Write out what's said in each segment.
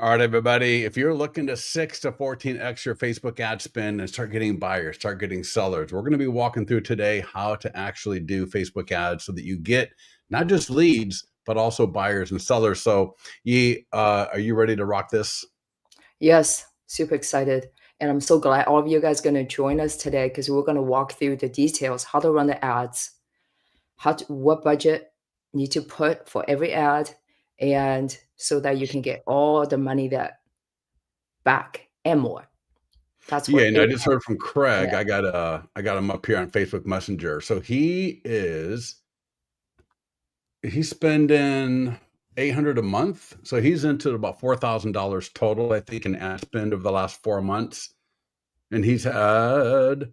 All right, everybody. If you're looking to 6 to 14x your Facebook ad spend and start getting buyers, start getting sellers, we're going to be walking through today how to actually do Facebook ads so that you get not just leads, but also buyers and sellers. So, are you ready to rock this? Yes, super excited. And I'm so glad all of you guys going to join us today because we're going to walk through the details, how to run the ads, what budget you need to put for every ad, and so that you can get all the money that back and more. That's Yeah, what and it I just heard from yeah. Craig. I got him up here on Facebook Messenger. So he's spending 800 a month. So he's into about $4,000 total, I think, in ad spend over the last 4 months. And he's had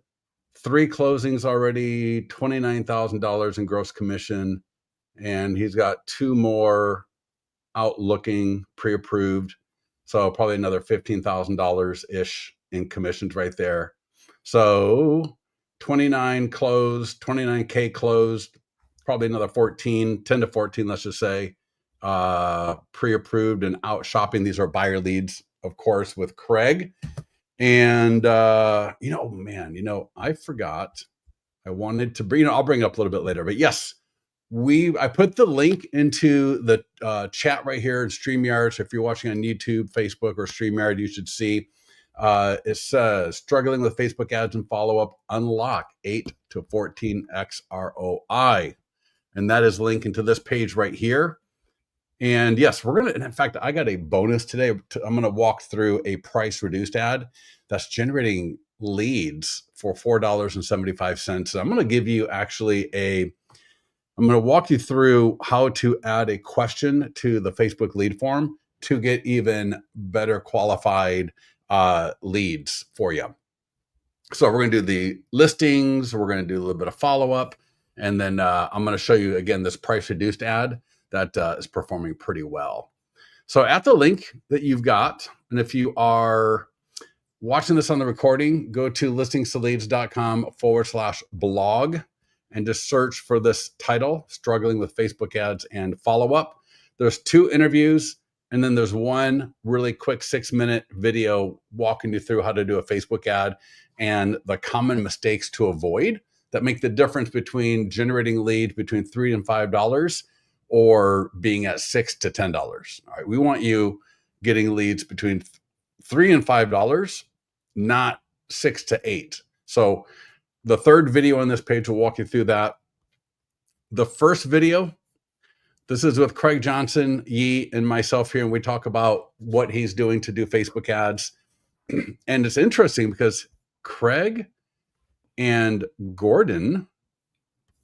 three closings already, $29,000 in gross commission, and he's got two more out looking pre-approved. So probably another $15,000 ish in commissions right there. So 29K closed, probably another 10 to 14, let's just say, pre-approved and out shopping. These are buyer leads, of course, with Craig. And I forgot. I wanted to bring. I'll bring it up a little bit later. But yes, I put the link into the chat right here in StreamYard. So if you're watching on YouTube, Facebook, or StreamYard, you should see. It says struggling with Facebook ads and follow up. Unlock 8 to 14x ROI, and that is linked into this page right here. And yes, we're going to, and in fact, I got a bonus today. I'm going to walk through a price reduced ad that's generating leads for $4.75. I'm going to give you I'm going to walk you through how to add a question to the Facebook lead form to get even better qualified leads for you. So we're going to do the listings, we're going to do a little bit of follow up, and then I'm going to show you again this price reduced ad that is performing pretty well. So at the link that you've got, and if you are watching this on the recording, go to listingstoleads.com/blog and just search for this title, Struggling with Facebook Ads and Follow Up. There's 2 interviews, and then there's one really quick 6-minute video walking you through how to do a Facebook ad and the common mistakes to avoid that make the difference between generating leads between $3 and $5 or being at $6 to $10. All right, we want you getting leads between $3 and $5, not 6 to 8. So the third video on this page will walk you through that. The first video, this is with Craig Johnson, Yee, and myself here, and we talk about what he's doing to do Facebook ads. And it's interesting because Craig and Gordon,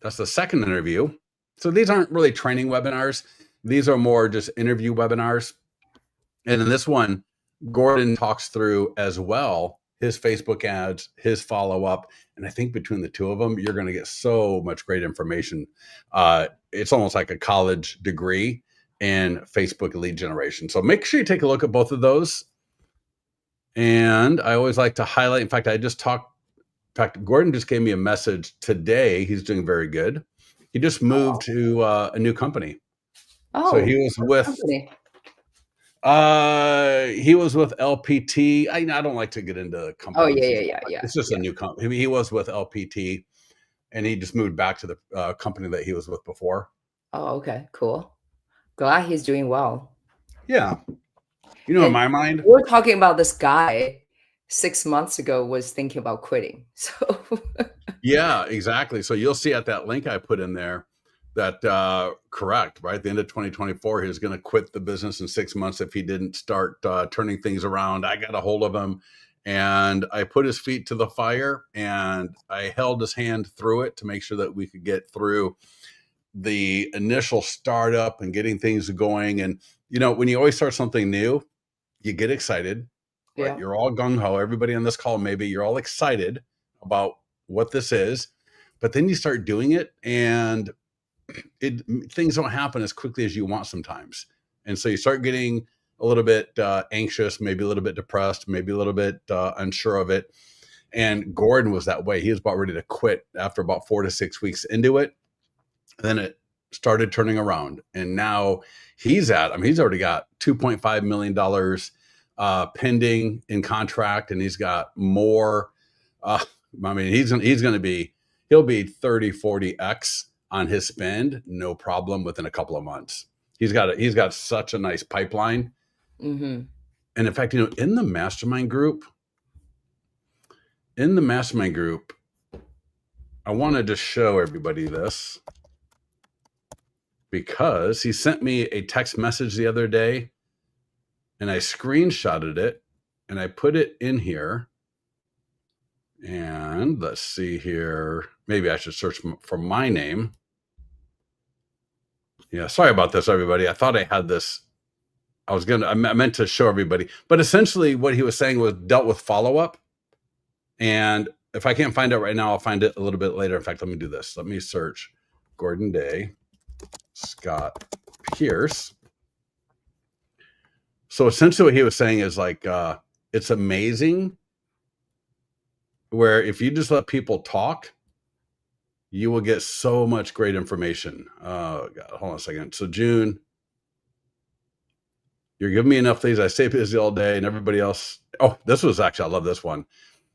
that's the second interview. So these aren't really training webinars. These are more just interview webinars. And in this one, Gordon talks through as well his Facebook ads, his follow up. And I think between the two of them, you're going to get so much great information. It's almost like a college degree in Facebook lead generation. So make sure you take a look at both of those. And I always like to highlight, in fact, Gordon just gave me a message today. He's doing very good. He just moved to a new company. So he Oh, was what with company? he was with LPT. I don't like to get into Oh, yeah, companies and yeah, stuff. yeah, yeah, It's just a yeah. new company. He was with LPT, and he just moved back to the company that he was with before. Oh, okay, cool. Glad he's doing well. Yeah, in And my mind, we're talking about this guy 6 months ago was thinking about quitting. So yeah, exactly. So you'll see at that link I put in there that correct, right? At the end of 2024, he was going to quit the business in 6 months if he didn't start turning things around. I got a hold of him, and I put his feet to the fire, and I held his hand through it to make sure that we could get through the initial startup and getting things going. And when you always start something new, you get excited, right? yeah. You're all gung ho. Everybody on this call, maybe you're all excited about what this is, but then you start doing it, and things don't happen as quickly as you want sometimes. And so you start getting a little bit anxious, maybe a little bit depressed, maybe a little bit unsure of it. And Gordon was that way. He was about ready to quit after about 4 to 6 weeks into it. And then started turning around. And now he's already got $2.5 million pending in contract, and he's got more. He'll be 30, 40x on his spend, no problem, within a couple of months. He's got such a nice pipeline. Mm-hmm. And in fact, in the mastermind group, I wanted to show everybody this because he sent me a text message the other day, and I screenshotted it and I put it in here. And let's see here. Maybe I should search for my name. Yeah, sorry about this, everybody. I thought I had this. I meant to show everybody. But essentially what he was saying was dealt with follow-up. And if I can't find it right now, I'll find it a little bit later. In fact, let me do this. Let me search Gordon Day, Scott Pierce. So essentially what he was saying is like, it's amazing where if you just let people talk, you will get so much great information. Oh, God, hold on a second. So June, you're giving me enough leads. I stay busy all day, and everybody else. Oh, this was actually, I love this one.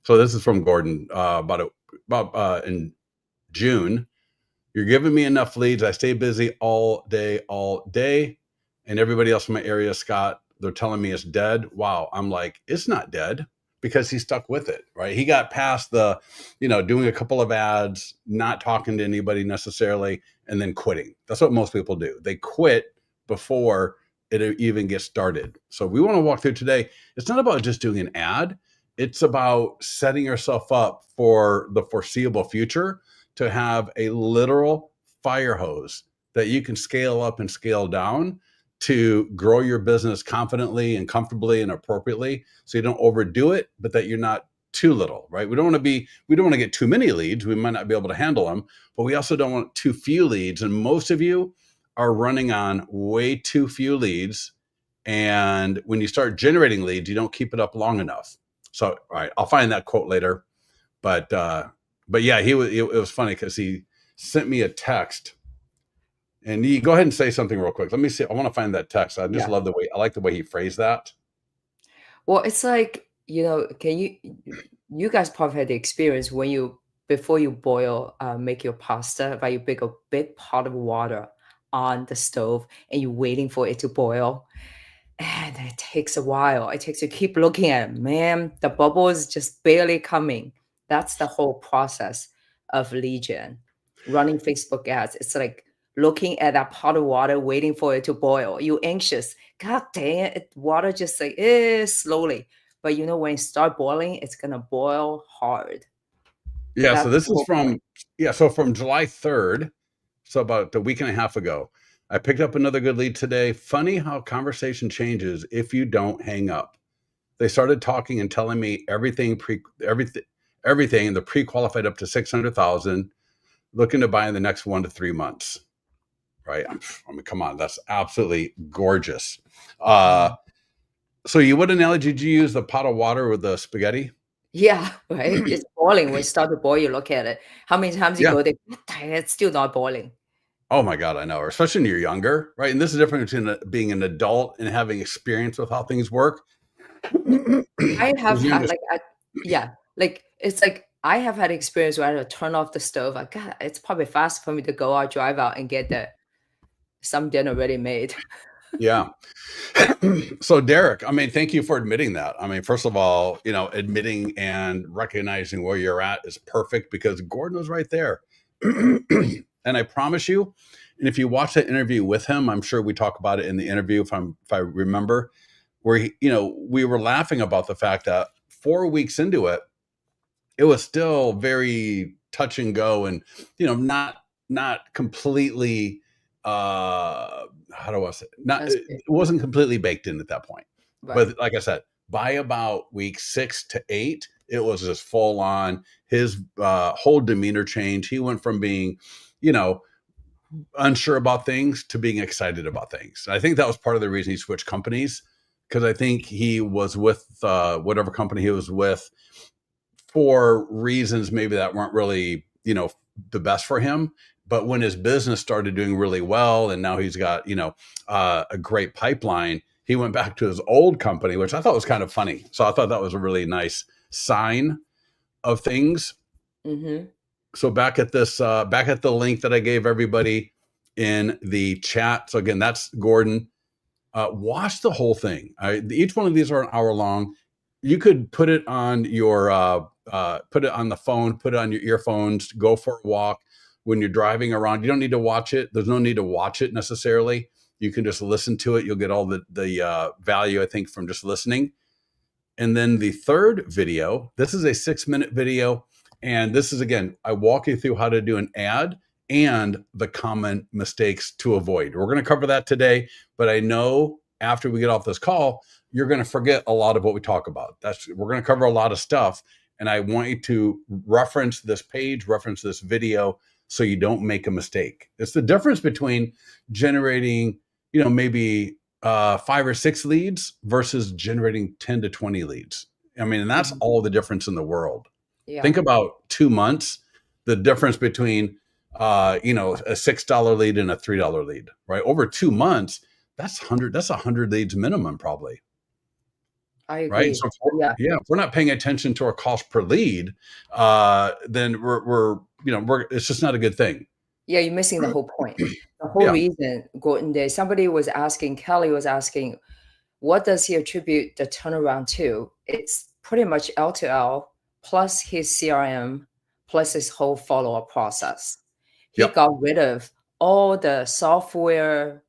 So this is from Gordon about in June. You're giving me enough leads. I stay busy all day. And everybody else in my area, Scott, they're telling me it's dead. Wow. I'm like, it's not dead, because he stuck with it, right? He got past the, doing a couple of ads, not talking to anybody necessarily, and then quitting. That's what most people do. They quit before it even gets started. So we want to walk through today. It's not about just doing an ad. It's about setting yourself up for the foreseeable future to have a literal fire hose that you can scale up and scale down to grow your business confidently and comfortably and appropriately, so you don't overdo it, but that you're not too little, right? We don't want to get too many leads. We might not be able to handle them, but we also don't want too few leads. And most of you are running on way too few leads. And when you start generating leads, you don't keep it up long enough. So, all right, I'll find that quote later. But yeah, it was funny because he sent me a text. And you go ahead and say something real quick. Let me see. I want to find that text. I just love I like the way he phrased that. Well, it's like, you guys probably had the experience when before you boil, make your pasta, right? You bake a big pot of water on the stove and you're waiting for it to boil. And it takes a while. You keep looking at it. Man, the bubble is just barely coming. That's the whole process of lead gen. Running Facebook ads. It's like looking at that pot of water, waiting for it to boil. You're anxious. God dang it. Water just like, slowly. But when it start boiling, it's going to boil hard. Yeah. So this is from July 3rd. So about a week and a half ago, I picked up another good lead today. Funny how conversation changes if you don't hang up. They started talking and telling me everything, and they're pre-qualified up to 600,000, looking to buy in the next 1 to 3 months. Right? I mean, come on, that's absolutely gorgeous. So what analogy did you use? The pot of water with the spaghetti? Yeah, right. It's boiling. When it start to boil, you look at it. How many times you Yeah. go there? It's still not boiling. Oh my God, I know. Or especially when you're younger, right? And this is different between being an adult and having experience with how things work. I have had it's like I have had experience where I had to turn off the stove. Like, God, it's probably faster for me to go out, drive out, and get some dinner ready made. Yeah. So Derek, I mean, thank you for admitting that. I mean, first of all, admitting and recognizing where you're at is perfect, because Gordon was right there. And I promise you, and if you watch that interview with him, I'm sure we talk about it in the interview, if I remember, where we were laughing about the fact that 4 weeks into it, it was still very touch and go, and not completely how do I say it wasn't completely baked in at that point. Right. But like I said, by about week 6 to 8, it was just full on. His whole demeanor changed. He went from being unsure about things to being excited about things. And I think that was part of the reason he switched companies, because I think he was with whatever company he was with for reasons maybe that weren't really the best for him. But when his business started doing really well, and now he's got, a great pipeline, he went back to his old company, which I thought was kind of funny. So I thought that was a really nice sign of things. Mm-hmm. So back at the link that I gave everybody in the chat. So again, that's Gordon. Watch the whole thing. Each one of these are an hour long. You could put it on your put it on the phone, put it on your earphones, go for a walk when you're driving around. You don't need to watch it. There's no need to watch it necessarily. You can just listen to it. You'll get all the value, I think, from just listening. And then the third video, this is a 6-minute video. And this is, again, I walk you through how to do an ad and the common mistakes to avoid. We're going to cover that today, but I know after we get off this call, you're going to forget a lot of what we talk about. We're going to cover a lot of stuff. And I want you to reference this page, reference this video, so you don't make a mistake. It's the difference between generating, maybe 5 or 6 leads versus generating 10 to 20 leads. I mean, and that's all the difference in the world. Yeah. Think about 2 months, the difference between, a $6 lead and a $3 lead, right? Over 2 months, that's 100 leads minimum, probably. I agree. Right. So if we're not paying attention to our cost per lead, then we're it's just not a good thing. Yeah, you're missing the whole point. The whole reason, Gordon, Kelly was asking, what does he attribute the turnaround to? It's pretty much L2L plus his CRM plus his whole follow-up process. He got rid of all the software,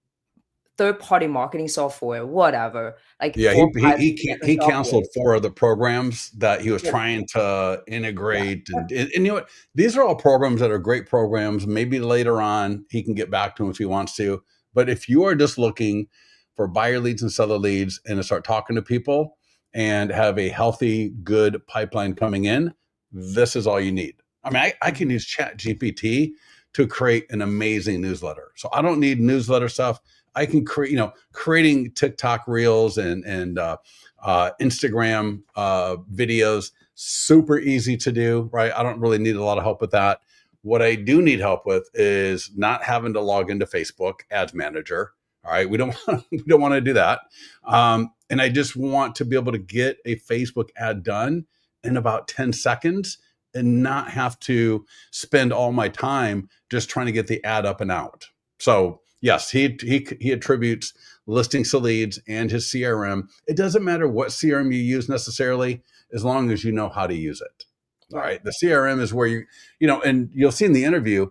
third-party marketing software, whatever. He canceled 4 of the programs that he was trying to integrate, and what? These are all programs that are great programs. Maybe later on he can get back to them if he wants to. But if you are just looking for buyer leads and seller leads and to start talking to people and have a healthy, good pipeline coming in, this is all you need. I mean, I can use Chat GPT to create an amazing newsletter. So I don't need newsletter stuff. I can creating TikTok reels and Instagram videos, super easy to do, right? I don't really need a lot of help with that. What I do need help with is not having to log into Facebook Ads Manager. All right, we don't want to do that. And I just want to be able to get a Facebook ad done in about 10 seconds and not have to spend all my time just trying to get the ad up and out. So yes, he attributes listings to leads and his CRM. It doesn't matter what CRM you use necessarily, as long as you know how to use it. All right. The CRM is where and you'll see in the interview,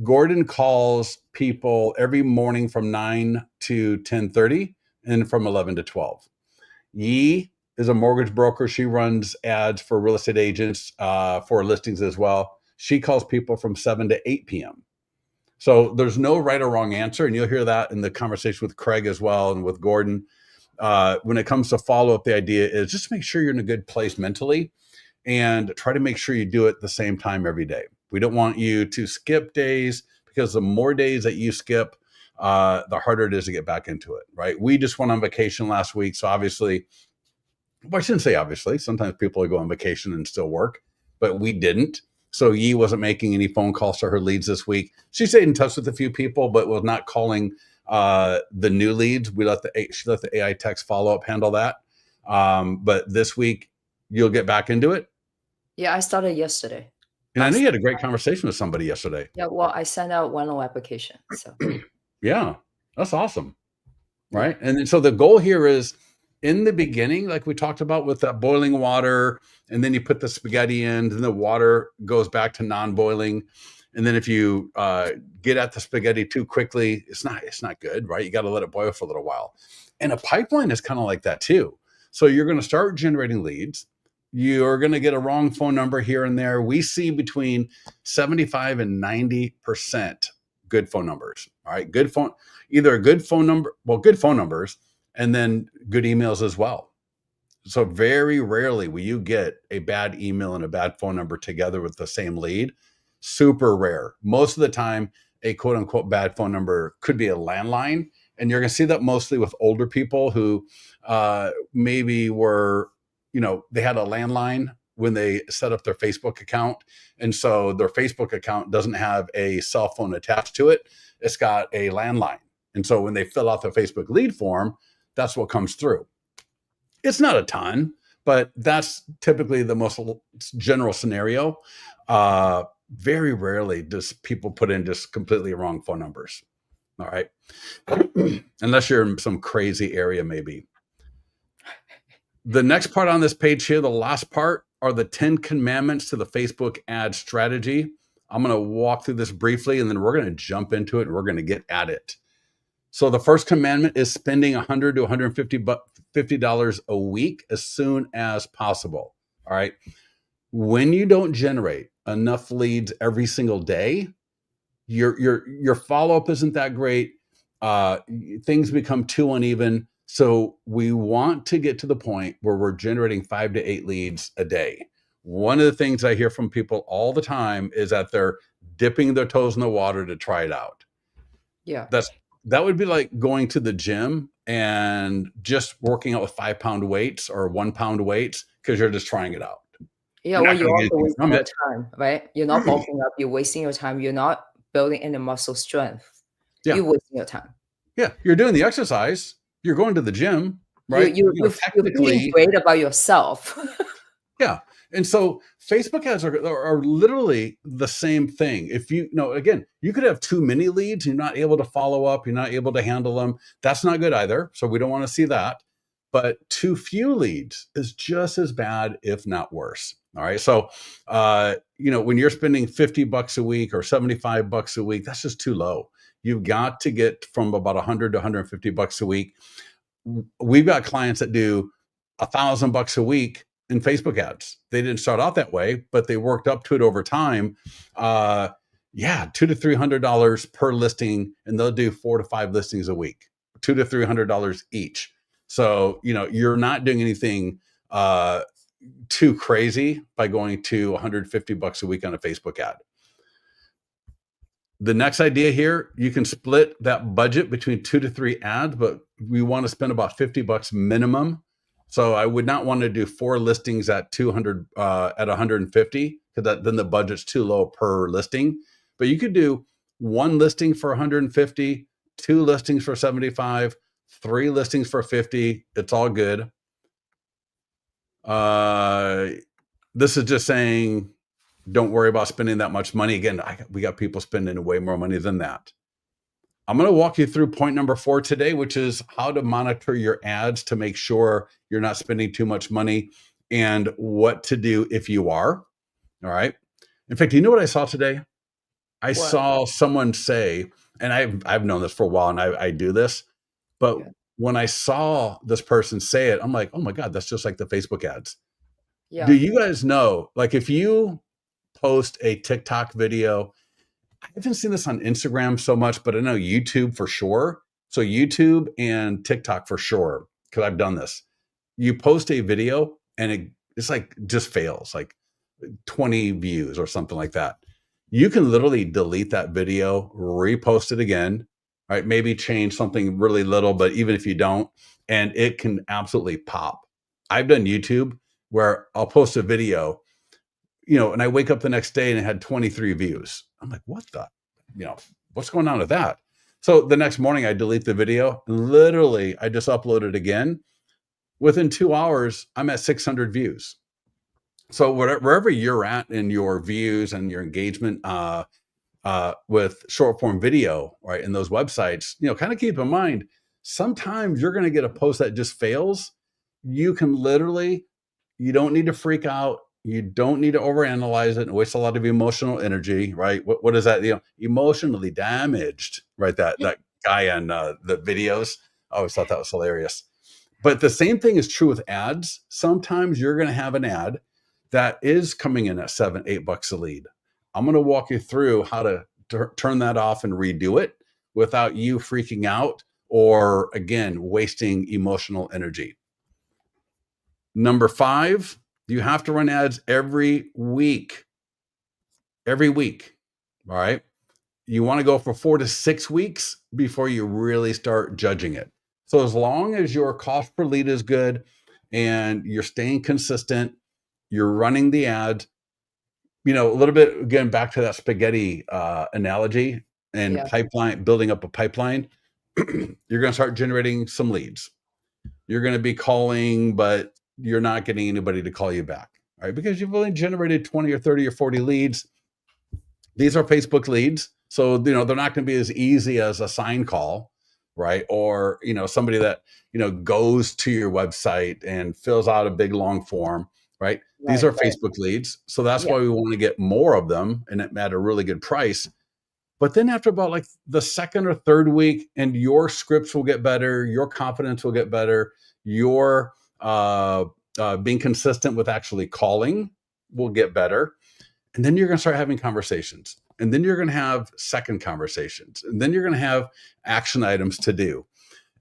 Gordon calls people every morning from 9 to 10:30 and from 11 to 12. Yi is a mortgage broker. She runs ads for real estate agents for listings as well. She calls people from 7 to 8 p.m. So there's no right or wrong answer. And you'll hear that in the conversation with Craig as well and with Gordon. When it comes to follow-up, the idea is just make sure you're in a good place mentally and try to make sure you do it the same time every day. We don't want you to skip days, because the more days that you skip, the harder it is to get back into it, right? We just went on vacation last week. So obviously, well, I shouldn't say obviously, sometimes people go on vacation and still work, but we didn't. So Yi wasn't making any phone calls to her leads this week. She stayed in touch with a few people, but was not calling the new leads. She let the AI text follow-up handle that. But this week, you'll get back into it. Yeah, I started yesterday. And I know you had a great conversation with somebody yesterday. Yeah, well, I sent out one application. So yeah, that's awesome. Right. And then, so the goal here is, in the beginning, like we talked about with that boiling water, and then you put the spaghetti in, and the water goes back to non-boiling. And then if you get at the spaghetti too quickly, it's not good, right? You got to let it boil for a little while. And a pipeline is kind of like that too. So you're going to start generating leads. You're going to get a wrong phone number here and there. We see between 75 and 90% good phone numbers. All right. Either a good phone number, good phone numbers, and then good emails as well. So very rarely will you get a bad email and a bad phone number together with the same lead. Super rare. Most of the time, a quote unquote bad phone number could be a landline. And you're going to see that mostly with older people who maybe were, they had a landline when they set up their Facebook account. And so their Facebook account doesn't have a cell phone attached to it. It's got a landline. And so when they fill out the Facebook lead form, that's what comes through. It's not a ton, but that's typically the most general scenario. Very rarely does people put in just completely wrong phone numbers. All right. Unless you're in some crazy area, maybe. The next part on this page here, the last part, are the 10 commandments to the Facebook ad strategy. I'm going to walk through this briefly, and then we're going to jump into it and we're going to get at it. So the first commandment is spending $100 to $150 a week as soon as possible. All right. When you don't generate enough leads every single day, your follow-up isn't that great. Things become too uneven. So we want to get to the point where we're generating 5 to 8 leads a day. One of the things I hear from people all the time is that they're dipping their toes in the water to try it out. Yeah. That would be like going to the gym and just working out with 5-pound weights or 1-pound weights because you're just trying it out. Yeah, well, you're also wasting your time, right? You're not bulking up. You're wasting your time. You're not building any muscle strength. Yeah. You're wasting your time. Yeah, you're doing the exercise. You're going to the gym, right? You're feeling great about yourself. Yeah. And so Facebook ads are literally the same thing. If again, you could have too many leads, you're not able to follow up, you're not able to handle them. That's not good either. So we don't want to see that. But too few leads is just as bad, if not worse. All right. So, when you're spending $50 a week or $75 a week, that's just too low. You've got to get from about $100 to $150 a week. We've got clients that do $1,000 a week in Facebook ads. They didn't start out that way, but they worked up to it over time. $200 to $300 per listing, and they'll do 4 to 5 listings a week, $200 to $300 each. So, you're not doing anything too crazy by going to $150 a week on a Facebook ad. The next idea here, you can split that budget between 2 to 3 ads, but we want to spend about $50 minimum. So I would not want to do 4 listings at 200 at 150 because then the budget's too low per listing. But you could do 1 listing for 150, 2 listings for 75, 3 listings for 50. It's all good. This is just saying, don't worry about spending that much money. Again, we got people spending way more money than that. I'm going to walk you through point number 4 today, which is how to monitor your ads to make sure you're not spending too much money and what to do if you are. All right. In fact, you know what I saw today? I saw someone say, and I've known this for a while and I do this, but when I saw this person say it, I'm like, oh my God, that's just like the Facebook ads. Yeah. Do you guys know, like if you post a TikTok video, I haven't seen this on Instagram so much, but I know YouTube for sure. So YouTube and TikTok for sure, because I've done this. You post a video and it's like just fails, like 20 views or something like that. You can literally delete that video, repost it again, right? Maybe change something really little, but even if you don't, and it can absolutely pop. I've done YouTube where I'll post a video, and I wake up the next day and it had 23 views. I'm like, what the, what's going on with that? So the next morning I delete the video. Literally, I just upload it again. Within 2 hours, I'm at 600 views. So wherever you're at in your views and your engagement with short form video, right, in those websites, kind of keep in mind, sometimes you're going to get a post that just fails. You can literally, you don't need to freak out. You don't need to overanalyze it and waste a lot of emotional energy, right? What is that? Emotionally damaged, right? That guy on the videos. I always thought that was hilarious. But the same thing is true with ads. Sometimes you're going to have an ad that is coming in at $7, $8 a lead. I'm going to walk you through how to turn that off and redo it without you freaking out or, again, wasting emotional energy. Number 5, you have to run ads every week. Every week. All right. You want to go for 4 to 6 weeks before you really start judging it. So as long as your cost per lead is good and you're staying consistent, you're running the ad, a little bit, again, back to that spaghetti analogy and Yeah. pipeline, building up a pipeline. You're going to start generating some leads. You're going to be calling, but you're not getting anybody to call you back, right? Because you've only generated 20 or 30 or 40 leads. These are Facebook leads. So, they're not going to be as easy as a sign call, right? Or, somebody that, goes to your website and fills out a big long form, right? These Right. are Right. Facebook leads. So that's Yeah. why we want to get more of them and at a really good price. But then after about like the second or third week, and your scripts will get better, your confidence will get better, your being consistent with actually calling will get better. And then you're going to start having conversations. And then you're going to have second conversations. And then you're going to have action items to do.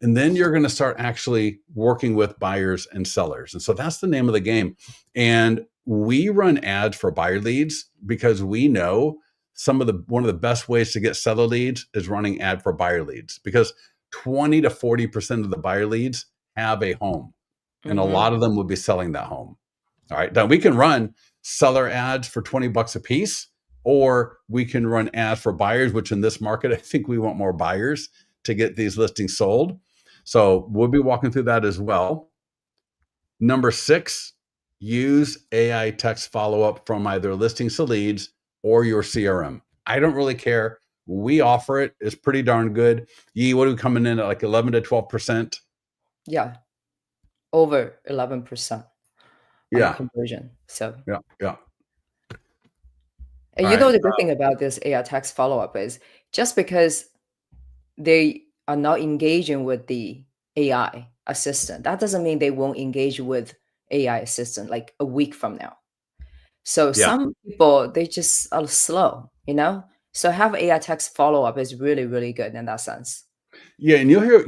And then you're going to start actually working with buyers and sellers. And so that's the name of the game. And we run ads for buyer leads because we know one of the best ways to get seller leads is running ad for buyer leads, because 20 to 40% of the buyer leads have a home, and a Mm-hmm. lot of them will be selling that home. All right. Now we can run seller ads for 20 bucks a piece, or we can run ads for buyers, which in this market, I think we want more buyers to get these listings sold. So we'll be walking through that as well. Number 6, use AI text follow-up from either listings to leads or your CRM. I don't really care. We offer it. It's pretty darn good. What are we coming in at, like 11 to 12%? Yeah. Over 11% on the Yeah. conversion. So, Yeah. Yeah. and All right. the good thing about this AI text follow-up is just because they are not engaging with the AI assistant, that doesn't mean they won't engage with AI assistant like a week from now. So Yeah. some people, they just are slow, So have AI text follow-up is really, really good in that sense. Yeah, and you'll hear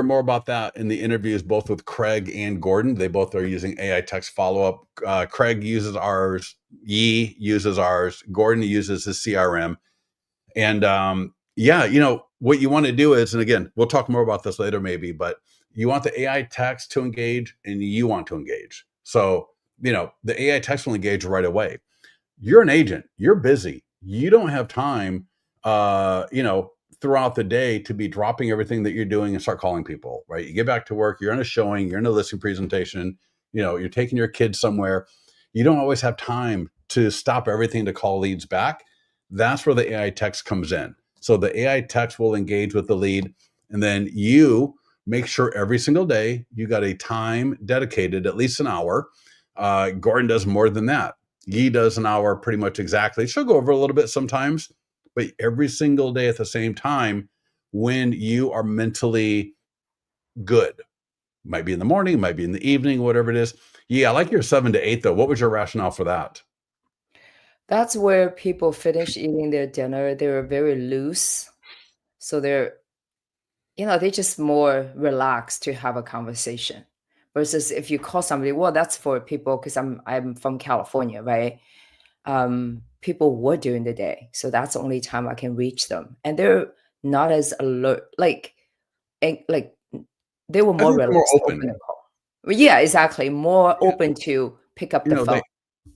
more about that in the interviews, both with Craig and Gordon. They both are using AI text follow up. Craig uses ours. Yi uses ours. Gordon uses his CRM. And yeah, what you want to do is, and again, we'll talk more about this later, maybe, but you want the AI text to engage, and you want to engage. So the AI text will engage right away. You're an agent, you're busy, you don't have time throughout the day to be dropping everything that you're doing and start calling people, right? You get back to work, you're in a showing, you're in a listing presentation, you're taking your kids somewhere. You don't always have time to stop everything to call leads back. That's where the AI text comes in. So the AI text will engage with the lead, and then you make sure every single day you got a time dedicated, at least an hour. Gordon does more than that. Yi does an hour pretty much exactly. She'll go over a little bit sometimes, but every single day at the same time, when you are mentally good, might be in the morning, might be in the evening, whatever it is. Yeah, I like your 7 to 8 though. What was your rationale for that? That's where people finish eating their dinner. They're very loose. So they're just more relaxed to have a conversation. Versus if you call somebody, well, that's for people because I'm from California, right? People work during the day. So that's the only time I can reach them. And they're not as alert, like they were I more think they're more relaxed to open the open. call. Well, yeah, exactly. More Yeah, open to pick up you the know, phone.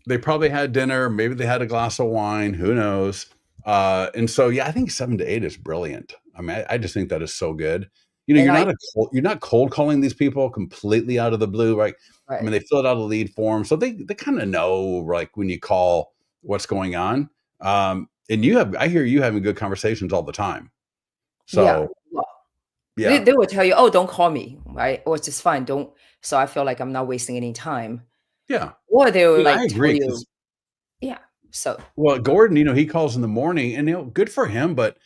they probably had dinner, maybe they had a glass of wine, who knows? And so yeah, I think 7 to 8 is brilliant. I mean, I just think that is so good. And I You're not cold calling these people completely out of the blue, right? I mean, right. they filled out a lead form, so they kind of know, like, when you call, what's going on. And I hear you having good conversations all the time. Yeah. So Well, they, yeah, they will tell you, oh, don't call me, right? Or it's just fine. Don't. So I feel like I'm not wasting any time. yeah, Or they will I like tell agree. you, Because yeah. So well, Gordon, he calls in the morning, and good for him. But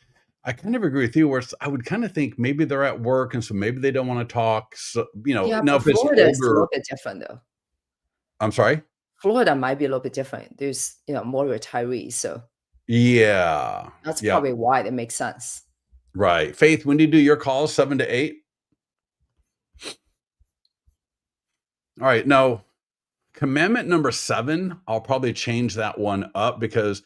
I kind of agree with you. Where I would kind of think maybe they're at work, and so maybe they don't want to talk. So yeah, now but if it's Florida is a older, little bit different though. I'm sorry. Florida might be a little bit different. There's more retirees, so Yeah, that's yeah, probably why it makes sense. right. Faith, when do you do your calls? 7 to 8. All right. Now, commandment number 7, I'll probably change that one up because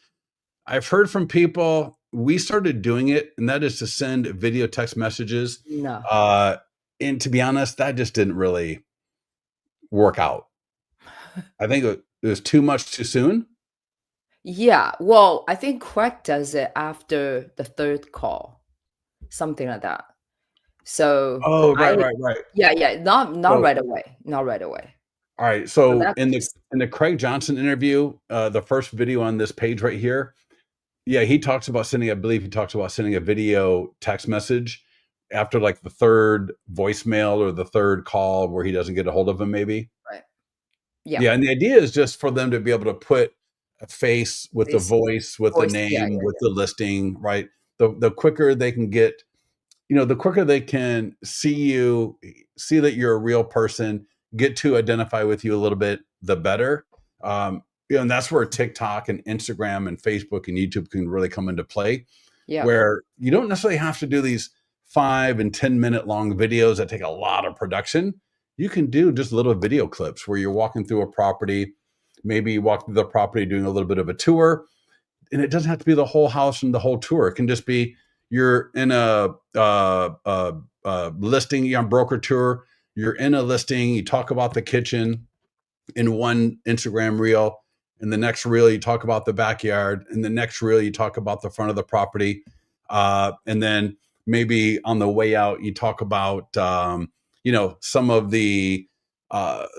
I've heard from people. We started doing it, and that is to send video text messages. No. Uh, and to be honest, that just didn't really work out. I think it was too much too soon. Yeah, well, I think Craig does it after the 3rd call, something like that. So Oh, I right. yeah, yeah, not So, right away, not right away. all right. So So that's in the Craig Johnson interview, the first video on this page right here, yeah, he talks about sending, I believe he talks about sending a video text message after like the third voicemail or the third call where he doesn't get a hold of him, maybe. right. Yeah, Yeah, and the idea is just for them to be able to put a face with the his voice, with the voice, yeah, name, yeah, with the listing, right? The quicker they can get, the quicker they can see you, see that you're a real person, get to identify with you a little bit, the better. And that's where TikTok and Instagram and Facebook and YouTube can really come into play, yeah, where you don't necessarily have to do these 5 and 10 minute long videos that take a lot of production. You can do just little video clips where you're walking through a property, maybe you walk through the property doing a little bit of a tour, and it doesn't have to be the whole house and the whole tour. It can just be you're in a listing, you're on broker tour, you're in a listing, you talk about the kitchen in one Instagram reel. In the next reel, you talk about the backyard. In the next reel, you talk about the front of the property. And then maybe on the way out, you talk about, some of the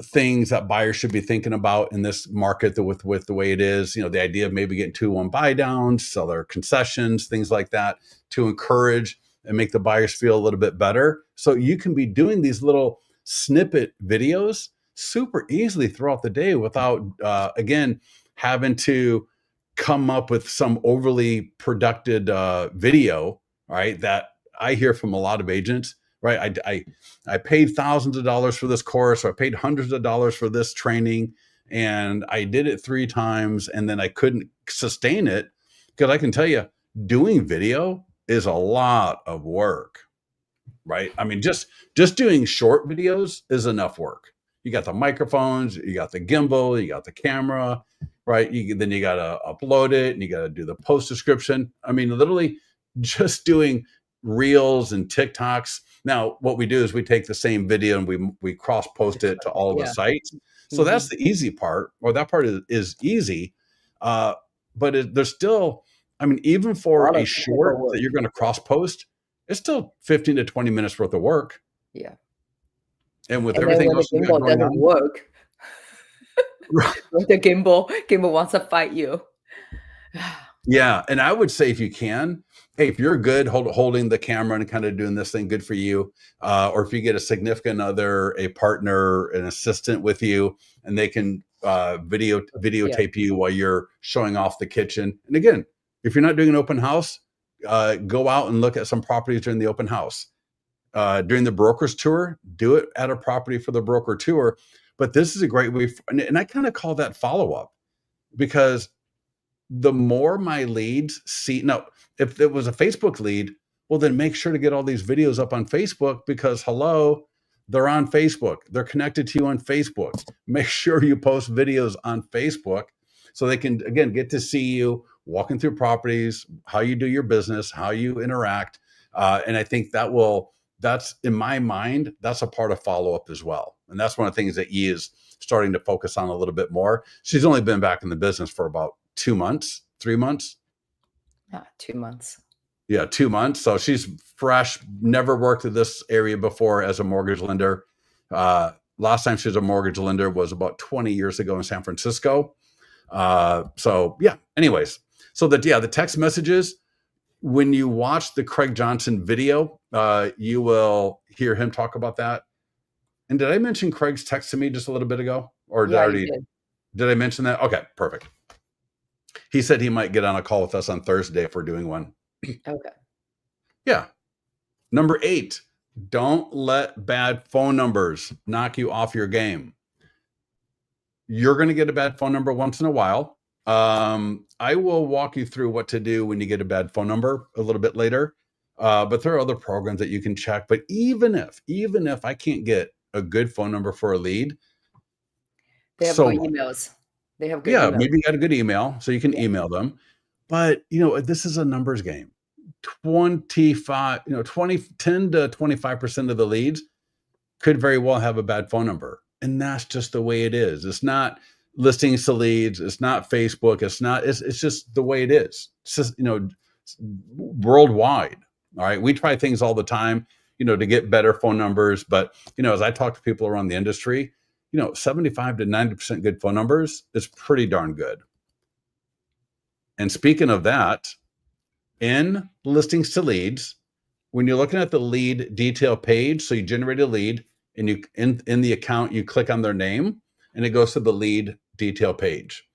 things that buyers should be thinking about in this market with the way it is. The idea of maybe getting 2-1 buy downs, seller concessions, things like that to encourage and make the buyers feel a little bit better. So you can be doing these little snippet videos super easily throughout the day without, again, having to come up with some overly productive video, right? That I hear from a lot of agents, right? I paid thousands of dollars for this course, or I paid hundreds of dollars for this training, and I did it 3 times, and then I couldn't sustain it because I can tell you, doing video is a lot of work, right? I mean, just doing short videos is enough work. You got the microphones, you got the gimbal, you got the camera, right? Then you got to upload it, and you got to do the post description. I mean, literally just doing reels and TikToks. Now, what we do is we take the same video and we cross post it to all the yeah. sites. So that's Mhm. the easy part, or that part is easy. Uh, but there's still, I mean, even A for lot a of short technical that work. you're going to cross post, it's still 15 to 20 minutes worth of work. Yeah. And with And then everything when the else you got gimbal going doesn't on, work, when the gimbal wants to fight you. yeah. And I would say if you can, hey, if you're good holding the camera and kind of doing this thing, good for you. Or if you get a significant other, a partner, an assistant with you, and they can Yeah, videotape you while you're showing off the kitchen. And again, if you're not doing an open house, go out and look at some properties during the open house. During the broker's tour, do it at a property for the broker tour. But this is a great way, and I kind of call that follow up, because the more my leads see, now, if it was a Facebook lead, well, then make sure to get all these videos up on Facebook, because hello, they're on Facebook. They're connected to you on Facebook. Make sure you post videos on Facebook so they can, again, get to see you walking through properties, how you do your business, how you interact. And I think that's in my mind, that's a part of follow up as well. And that's one of the things that E is starting to focus on a little bit more. She's only been back in the business for about 2 months, 3 months. yeah, 2 months. Yeah, 2 months. So she's fresh, never worked in this area before as a mortgage lender. Last time she was a mortgage lender was about 20 years ago in San Francisco. So yeah, anyways. So the text messages, when you watch the Craig Johnson video, you will hear him talk about that. And did I mention Craig's text to me just a little bit ago? Or Yeah, you did. did I mention that? Okay, perfect. He said he might get on a call with us on Thursday if we're doing one. Okay. Yeah. Number 8, don't let bad phone numbers knock you off your game. You're going to get a bad phone number once in a while. I will walk you through what to do when you get a bad phone number a little bit later. But there are other programs that you can check. But even if I can't get a good phone number for a lead, They have so good what? emails. They have good Yeah, emails. maybe you got a good email, so you can Yeah, email them. But this is a numbers game. 20 to 25% of the leads could very well have a bad phone number. And that's just the way it is. It's not listings to leads. It's not Facebook. It's just the way it is. It's just, worldwide. All right. We try things all the time, to get better phone numbers. But, as I talk to people around the industry, 75 to 90% good phone numbers is pretty darn good. And speaking of that, in listings to leads, when you're looking at the lead detail page, so you generate a lead and you in the account, you click on their name and it goes to the lead detail page.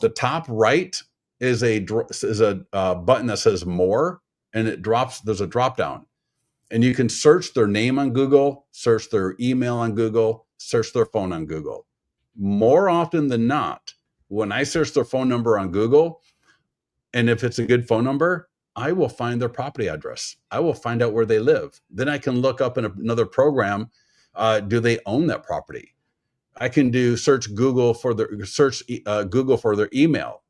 The top right is a button that says more, and there's a drop down, and you can search their name on Google, search their email on Google, search their phone on Google. More often than not, when I search their phone number on Google, and if it's a good phone number, I will find their property address. I will find out where they live. Then I can look up in another program, do they own that property? I can do search Google for their email.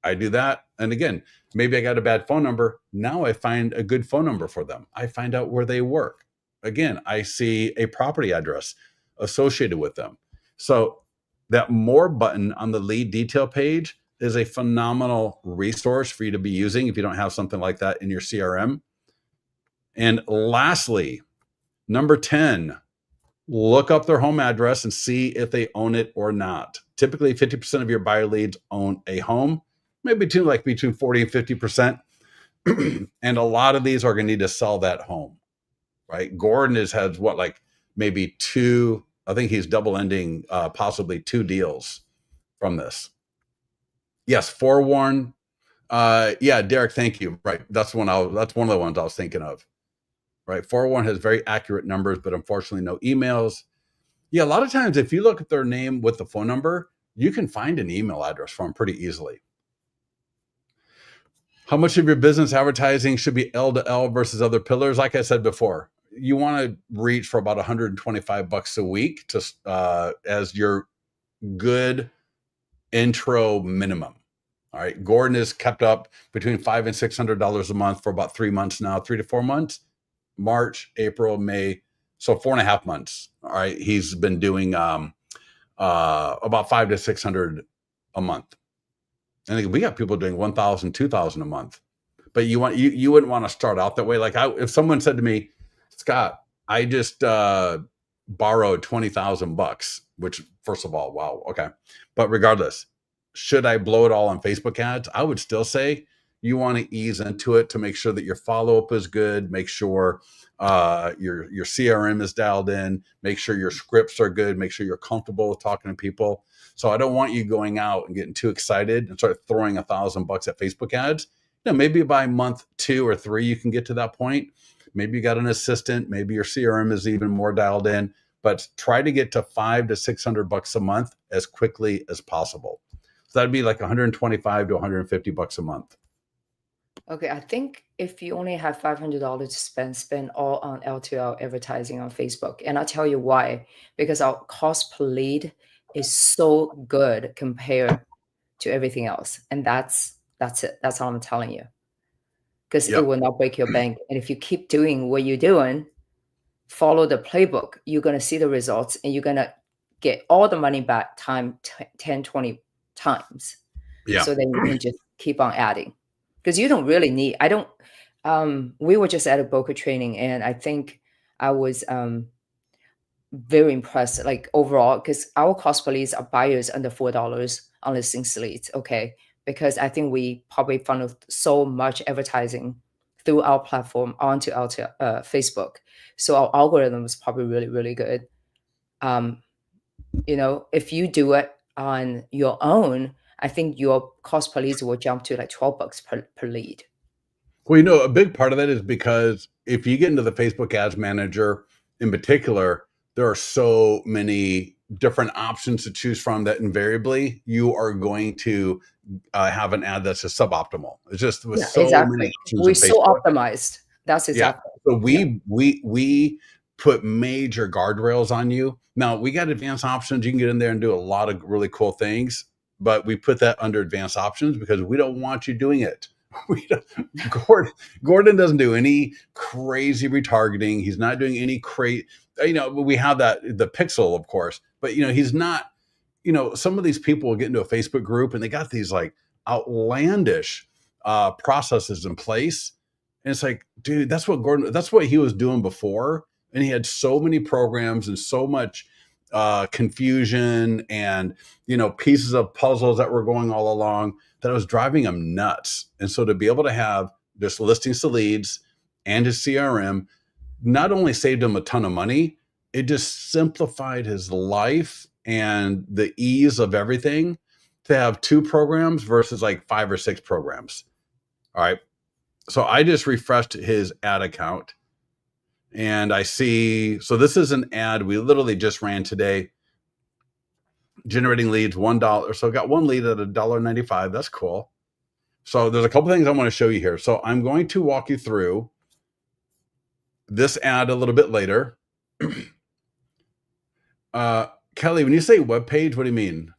I do that. And again, maybe I got a bad phone number. Now I find a good phone number for them. I find out where they work. Again, I see a property address associated with them. So that more button on the lead detail page is a phenomenal resource for you to be using if you don't have something like that in your CRM. And lastly, number 10, look up their home address and see if they own it or not. Typically, 50% of your buyer leads own a home, maybe between 40 and 50%. And a lot of these are going to need to sell that home, right? Gordon has maybe two, I think he's double ending possibly 2 deals from this. Yes, Forewarn. Yeah, Derek, thank you. Right. That's one of the ones I was thinking of. Right. Forewarn has very accurate numbers, but unfortunately no emails. Yeah, a lot of times if you look at their name with the phone number, you can find an email address for them pretty easily. How much of your business advertising should be L to L versus other pillars? Like I said before, you want to reach for about $125 a week as your good intro minimum. All right. Gordon has kept up between $500 and $600 a month for about 3 months now, 3 to 4 months, March, April, May. So 4.5 months. All right. He's been doing about $500 to $600 a month. And we got people doing $1,000, $2,000 a month. But you wouldn't want to start out that way. Like if someone said to me, Scott, I just borrowed $20,000, which first of all, wow, okay. But regardless, should I blow it all on Facebook ads? I would still say you want to ease into it to make sure that your follow-up is good, make sure your CRM is dialed in, make sure your scripts are good, make sure you're comfortable with talking to people. So I don't want you going out and getting too excited and start throwing $1,000 at Facebook ads. Maybe by month 2 or 3, you can get to that point. Maybe you got an assistant, maybe your CRM is even more dialed in, but try to get to $500 to $600 a month as quickly as possible. So that'd be like $125 to $150 a month. Okay, I think if you only have $500 to spend all on L2L advertising on Facebook. And I'll tell you why. Because our cost per lead is so good compared to everything else. And that's it. That's all I'm telling you. Because it will not break your bank. And if you keep doing what you're doing, follow the playbook, you're going to see the results and you're going to get all the money back 10, 20 times. Yeah. So then you can just keep on adding. Because you don't really need, we were just at a broker training and I think I was very impressed, like overall, because our cost per leads are buyers under $4 on listings leads, okay? Because I think we probably funneled so much advertising through our platform onto Facebook. So our algorithm is probably really, really good. If you do it on your own, I think your cost per lead will jump to like $12 per lead. Well, a big part of that is because if you get into the Facebook Ads Manager in particular, there are so many different options to choose from that invariably you are going to have an ad that's just suboptimal. It's just with many options. We're so optimized. That's exactly. Yeah. So we put major guardrails on you. Now we got advanced options. You can get in there and do a lot of really cool things, but we put that under advanced options because we don't want you doing it. Gordon doesn't do any crazy retargeting. He's not doing any we have the pixel, of course, but he's not, some of these people will get into a Facebook group and they got these like outlandish processes in place. And it's like, dude, that's what he was doing before. And he had so many programs and so much confusion and, pieces of puzzles that were going all along that was driving him nuts. And so to be able to have just listings to leads and his CRM not only saved him a ton of money, it just simplified his life and the ease of everything to have 2 programs versus like 5 or 6 programs. All right. So I just refreshed his ad account and I see, so this is an ad we literally just ran today, generating leads, $1. So I got 1 lead at $1.95. That's cool. So there's a couple things I want to show you here. So I'm going to walk you through this ad a little bit later. Kelly, when you say web page, what do you mean?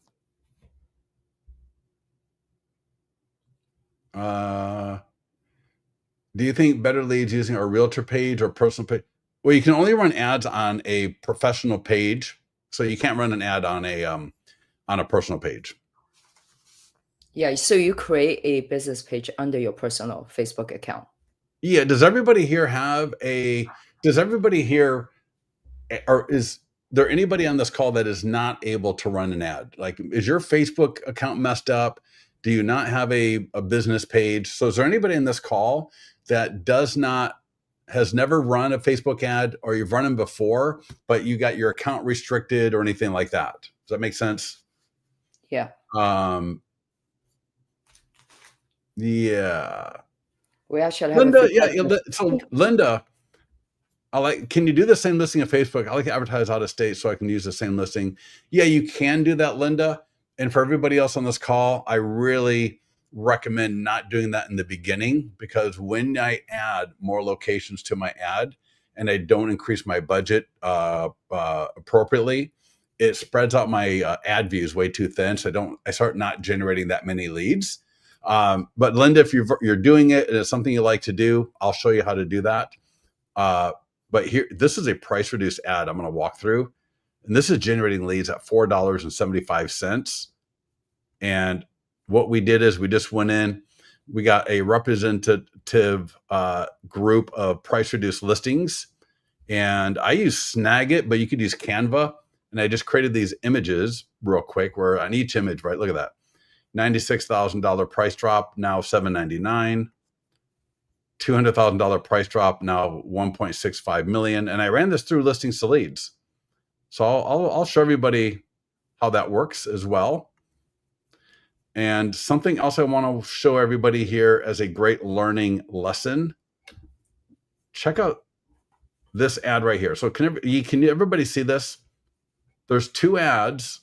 Do you think better leads using a realtor page or personal page? Well, you can only run ads on a professional page, so you can't run an ad on a personal page. Yeah, so you create a business page under your personal Facebook account. Yeah. Does everybody here or is there anybody on this call that is not able to run an ad? Like, is your Facebook account messed up? Do you not have a business page? So is there anybody in this call that has never run a Facebook ad, or you've run them before, but you got your account restricted or anything like that? Does that make sense? Yeah. Yeah. We actually have Linda, so Linda, can you do the same listing on Facebook? I like to advertise out of state so I can use the same listing. Yeah, you can do that, Linda. And for everybody else on this call, I really recommend not doing that in the beginning, because when I add more locations to my ad and I don't increase my budget appropriately, it spreads out my ad views way too thin. So I start not generating that many leads. But Linda, if you're doing it and it's something you like to do, I'll show you how to do that. But here, this is a price reduced ad I'm going to walk through. And this is generating leads at $4.75. And what we did is we just went in, we got a representative group of price reduced listings. And I use Snagit, but you could use Canva. And I just created these images real quick, where on each image, right, look at that. $96,000 price drop, now $799. $200,000 price drop, now 1.65 million. And I ran this through listings to leads. So I'll show everybody how that works as well. And something else I want to show everybody here as a great learning lesson. Check out this ad right here. So can everybody see this? There's 2 ads.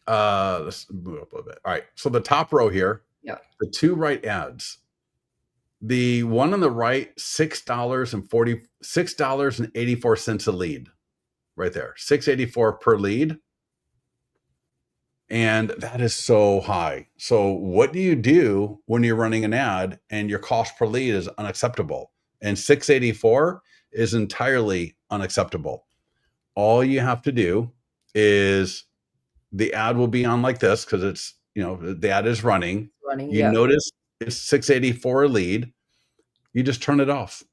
Let's move up a little bit. All right. So the top row here, yeah, the 2 right ads. The one on the right, $6.84 a lead, right there, $6.84 per lead. And that is so high. So what do you do when you're running an ad and your cost per lead is unacceptable? And $6.84 is entirely unacceptable. All you have to do is, the ad will be on like this, because it's, the ad is running. You notice it's $6.84 a lead. You just turn it off.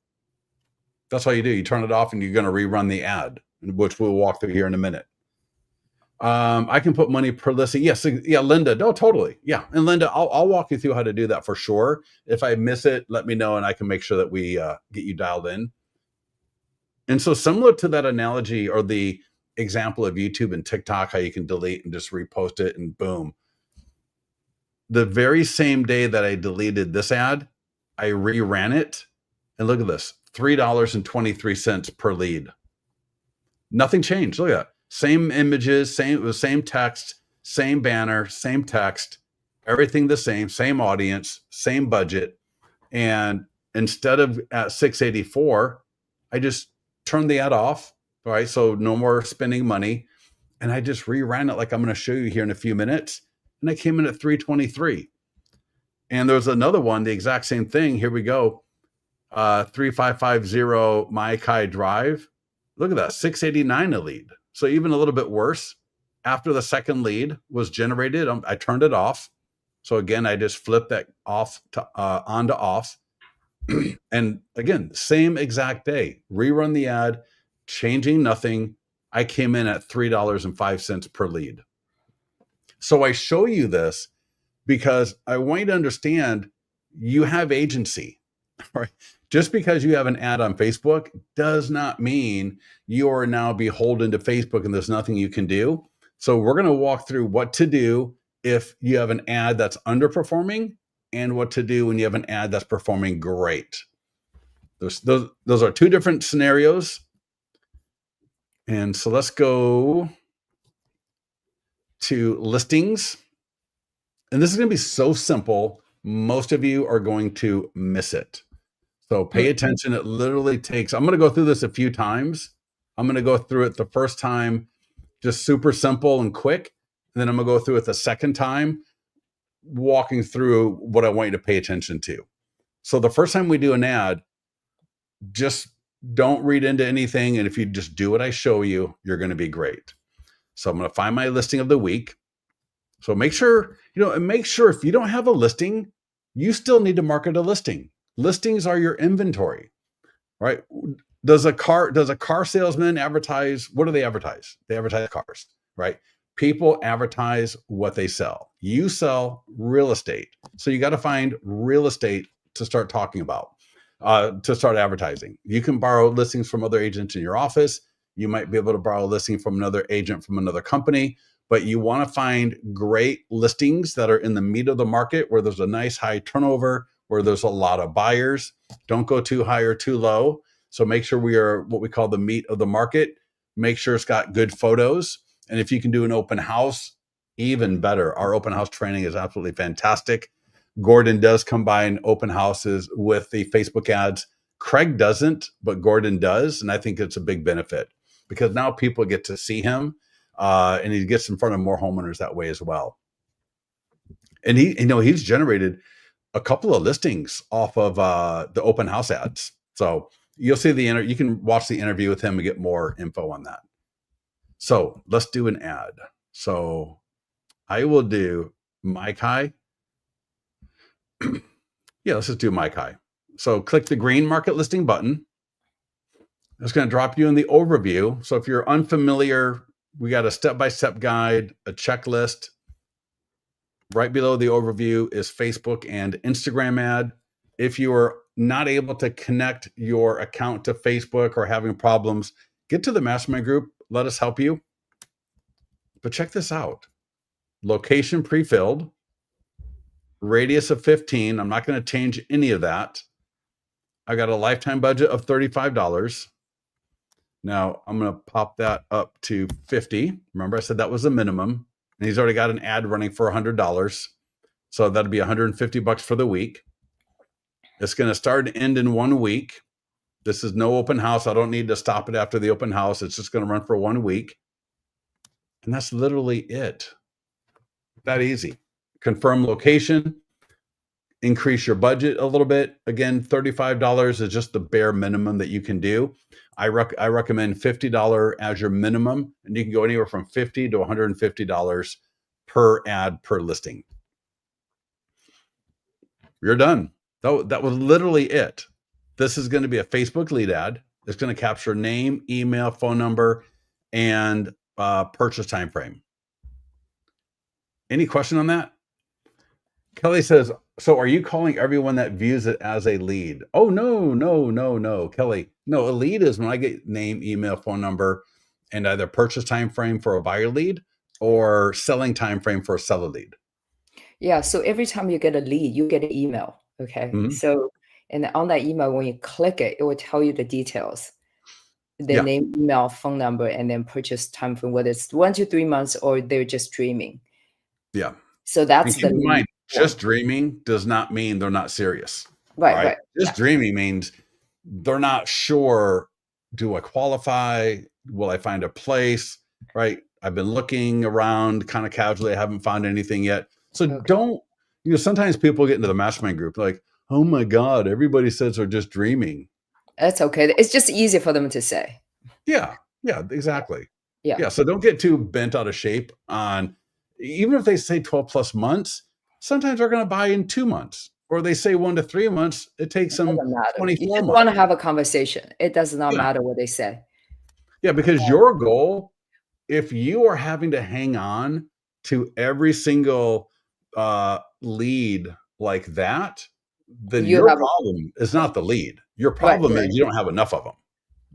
That's all you do. You turn it off and you're going to rerun the ad, which we'll walk through here in a minute. I can put money per listing. Yes. Yeah. Linda. No, totally. Yeah. And Linda, I'll walk you through how to do that for sure. If I miss it, let me know and I can make sure that we get you dialed in. And so similar to that analogy, or the example of YouTube and TikTok, how you can delete and just repost it and boom. The very same day that I deleted this ad, I reran it, and look at this, $3.23 per lead. Nothing changed. Look at that. Same images, same text, same banner, same text, everything the same audience, same budget. And instead of at $6.84, I just turned the ad off. All right. So no more spending money. And I just reran it like I'm going to show you here in a few minutes. And I came in at $3.23. And there's another one, the exact same thing. Here we go. 3550 Maikai Drive. Look at that, $6.89 a lead. So even a little bit worse. After the second lead was generated, I turned it off. So again, I just flipped that off to on to off. And again, same exact day, rerun the ad, changing nothing. I came in at $3.05 per lead. So I show you this because I want you to understand you have agency, right? Just because you have an ad on Facebook does not mean you are now beholden to Facebook and there's nothing you can do. So we're going to walk through what to do if you have an ad that's underperforming and what to do when you have an ad that's performing great. Those are two different scenarios. And so let's go to listings. And this is going to be so simple. Most of you are going to miss it. So pay attention. It literally takes, I'm going to go through this a few times. I'm going to go through it the first time, just super simple and quick. And then I'm going to go through it the second time, walking through what I want you to pay attention to. So the first time we do an ad, just don't read into anything. And if you just do what I show you, you're going to be great. So I'm going to find my listing of the week. So make sure, and make sure if you don't have a listing, you still need to market a listing. Listings are your inventory, right? Does a car salesman advertise? What do they advertise? They advertise cars, right? People advertise what they sell. You sell real estate. So you got to find real estate to start talking about, to start advertising. You can borrow listings from other agents in your office. You might be able to borrow a listing from another agent from another company, but you want to find great listings that are in the meat of the market where there's a nice high turnover, where there's a lot of buyers. Don't go too high or too low. So make sure we are what we call the meat of the market. Make sure it's got good photos. And if you can do an open house, even better. Our open house training is absolutely fantastic. Gordon does combine open houses with the Facebook ads. Craig doesn't, but Gordon does. And I think it's a big benefit because now people get to see him and he gets in front of more homeowners that way as well. And he's generated a couple of listings off of the open house ads. So you'll see you can watch the interview with him and get more info on that. So let's do an ad. So I will do Mike High. Yeah, let's just do Mike High. So click the green market listing button. It's going to drop you in the overview. So if you're unfamiliar, we got a step-by-step guide, a checklist. Right below the overview is Facebook and Instagram ad. If you are not able to connect your account to Facebook or having problems, get to the mastermind group. Let us help you. But check this out. Location pre-filled. Radius of 15. I'm not going to change any of that. I got a lifetime budget of $35. Now I'm going to pop that up to 50. Remember I said that was the minimum. And he's already got an ad running for $100. So that'll be $150 for the week. It's going to start and end in 1 week. This is no open house. I don't need to stop it after the open house. It's just going to run for 1 week. And that's literally it. That easy. Confirm location, increase your budget a little bit. Again, $35 is just the bare minimum that you can do. I recommend $50 as your minimum, and you can go anywhere from $50 to $150 per ad per listing. You're done. That was literally it. This is going to be a Facebook lead ad. It's going to capture name, email, phone number, and purchase time frame. Any question on that? Kelly says, so are you calling everyone that views it as a lead? Oh, no, Kelly. No, a lead is when I get name, email, phone number, and either purchase time frame for a buyer lead or selling time frame for a seller lead. Yeah, so every time you get a lead, you get an email, okay? Mhm. So, and on that email, when you click it, it will tell you the details, the Yeah. name, email, phone number, and then purchase time frame, whether it's 1 to 3 months or they're just dreaming. Yeah. So that's And keep the in lead mind, form. just dreaming does not mean they're not serious. Right, Right? right. Just dreaming means they're not sure, do I qualify? Will I find a place? Right? I've been looking around kind of casually. I haven't found anything yet. So Okay. don't, sometimes people get into the mastermind group like, oh my God, everybody says they're just dreaming. That's okay. It's just easier for them to say. Yeah, exactly. Yeah. Yeah. So don't get too bent out of shape on, even if they say 12 plus months, sometimes they're going to buy in 2 months, or they say 1 to 3 months. It takes It them doesn't matter. You 24 just months. wanna have a conversation. It does not Yeah. matter what they say. Yeah. Because your goal, if you are having to hang on to every single lead like that, then You your have a problem is not the lead. Your right, problem is right, you don't have enough of them.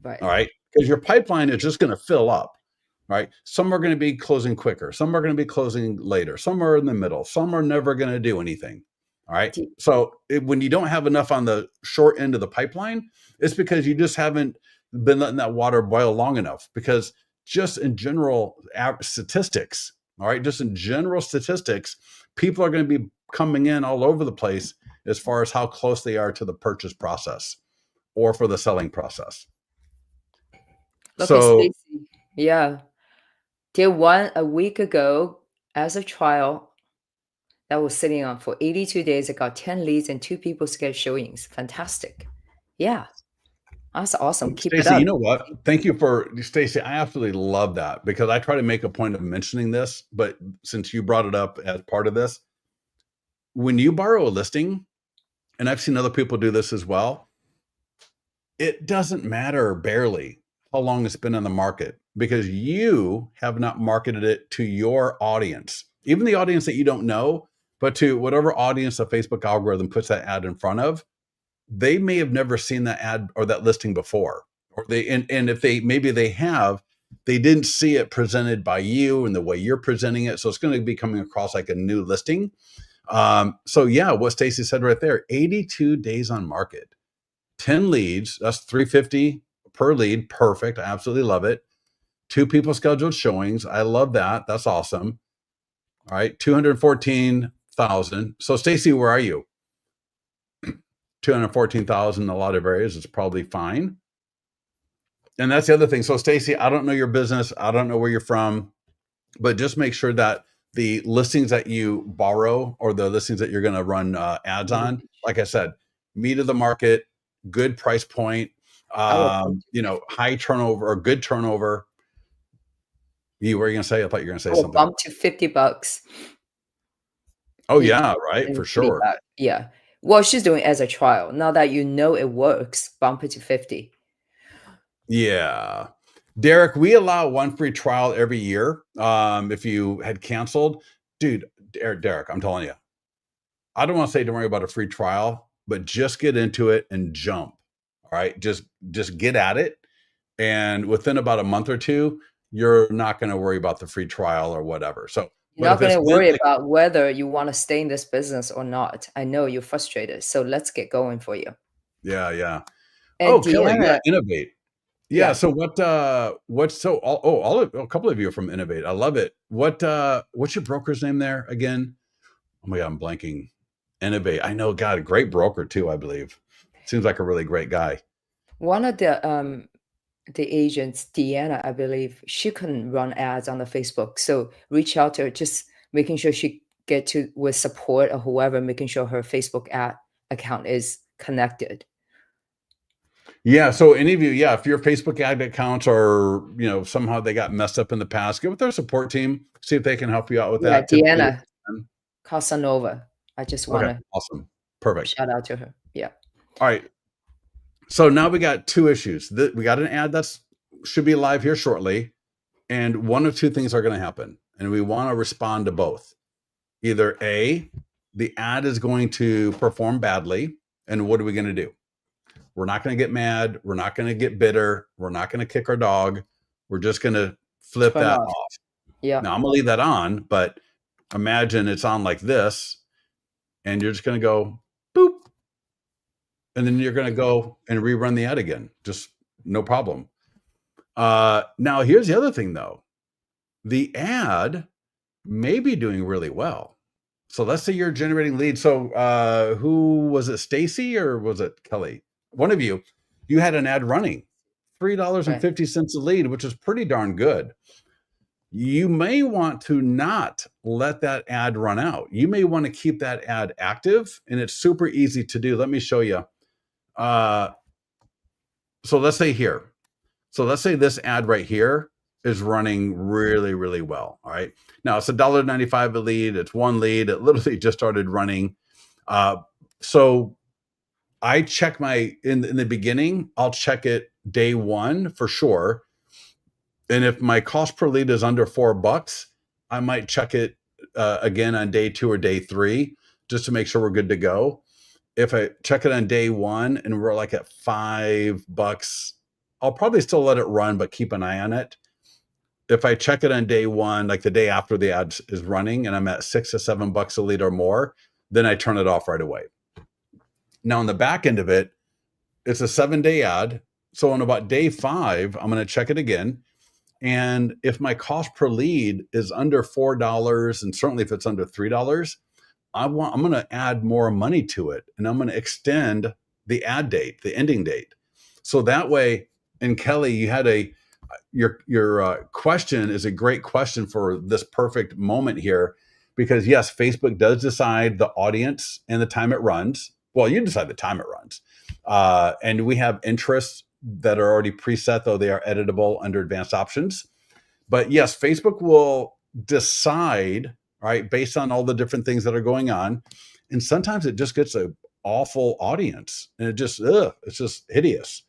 right. All right. Because your pipeline is just going to fill up. Right. Some are going to be closing quicker. Some are going to be closing later. Some are in the middle. Some are never going to do anything. All right. Do So when you don't have enough on the short end of the pipeline, it's because you just haven't been letting that water boil long enough. Because just in general statistics, all right, just in general statistics, people are going to be coming in all over the place as far as how close they are to the purchase process or for the selling process. look at So Stacy. Yeah. Did one a week ago as a trial that was sitting on for 82 days. I got 10 leads and 2 people scheduled showings. Fantastic. Yeah. That's awesome. Keep it Stacy, up. you know what? Thank you for Stacy. I absolutely love that because I try to make a point of mentioning this, but since you brought it up as part of this, when you borrow a listing, and I've seen other people do this as well, it doesn't matter barely how long it's been on the market because you have not marketed it to your audience, even the audience that you don't know, but to whatever audience the Facebook algorithm puts that ad in front of. They may have never seen that ad or that listing before, or and if they maybe they have, they didn't see it presented by you and the way you're presenting it, so it's going to be coming across like a new listing. So yeah, what Stacy said right there, 82 days on market, 10 leads, that's 350 per lead. Perfect. I absolutely love it. 2 people scheduled showings. I love that. That's awesome. All right, 214,000. So Stacy, where are you? 214,000 in a lot of areas is probably fine. And that's the other thing. So Stacy, I don't know your business. I don't know where you're from, but just make sure that the listings that you borrow or the listings that you're going to run ads on, like I said, meet of the market, good price point, I will bump to high turnover or good turnover. You were you going to say? I thought you were going to I say will something. bump to $50. Oh You yeah, right, and for pretty sure. bad. Yeah. Well, she's doing it as a trial. Now that you know it works, bump it to 50. Yeah. Derek, we allow one free trial every year. If you had canceled, dude, Derek, I'm telling you, I don't want to say don't worry about a free trial, but just get into it and jump. All right. Just get at it. And within about a month or two, you're not going to worry about the free trial or whatever. So, You're but not if it's gonna then worry like, about whether you wanna stay in this business or not. I know you're frustrated, so let's get going for you. yeah, yeah. And Oh, Kelly, yeah, Deanna, Innovate. Yeah. yeah, So what's so a couple of you are from Innovate. I love it. What's your broker's name there again? Oh my God, I'm blanking. Innovate. I know, God, a great broker too, I believe. Seems like a really great guy. one of the agents, Deanna, I believe, she couldn't run ads on the Facebook, so reach out to her, just making sure she get to with support or whoever, making sure her Facebook ad account is connected. Yeah. So any of you, yeah, if your Facebook ad accounts are, somehow they got messed up in the past, get with their support team, see if they can help you out with Yeah, that. Typically, Deanna Casanova. I just okay, wanna awesome. Perfect. shout out to her. Yeah. All right. So now we got two issues. We got an ad that's should be live here shortly. And one of two things are going to happen. And we want to respond to both. Either A, the ad is going to perform badly. And what are we going to do? We're not going to get mad. We're not going to get bitter. We're not going to kick our dog. We're just going to flip Turn that off. off. Yeah. Now, I'm going to leave that on, but imagine it's on like this, and you're just going to go boop. And then you're going to go and rerun the ad again. Just no problem. Now, here's the other thing, though. The ad may be doing really well. So let's say you're generating leads. So who was it, Stacy or was it Kelly? One of you, you had an ad running, Right. $3.50 a lead, which is pretty darn good. You may want to not let that ad run out. You may want to keep that ad active, and it's super easy to do. Let me show you. So let's say here. So let's say this ad right here. is running really, really well. All right. Now it's $1.95 a lead. It's one lead. It literally just started running. So I check in the beginning, I'll check it day one for sure. And if my cost per lead is under $4, I might check it again on day 2 or day 3, just to make sure we're good to go. If I check it on day 1 and we're like at $5, I'll probably still let it run, but keep an eye on it. If I check it on day 1, like the day after the ad is running, and I'm at $6 to $7 a lead or more, then I turn it off right away. Now on the back end of it, it's a 7-day ad. So on about day 5, I'm going to check it again. And if my cost per lead is under $4, and certainly if it's under $3, I'm going to add more money to it, and I'm going to extend the ad date, the ending date. So that way, and Kelly, you had your question is a great question for this perfect moment here, because yes, Facebook does decide the audience and the time it runs. Well, you decide the time it runs. And we have interests that are already preset, though they are editable under advanced options. But yes, Facebook will decide, right, based on all the different things that are going on. And sometimes it just gets an awful audience, and it's just hideous.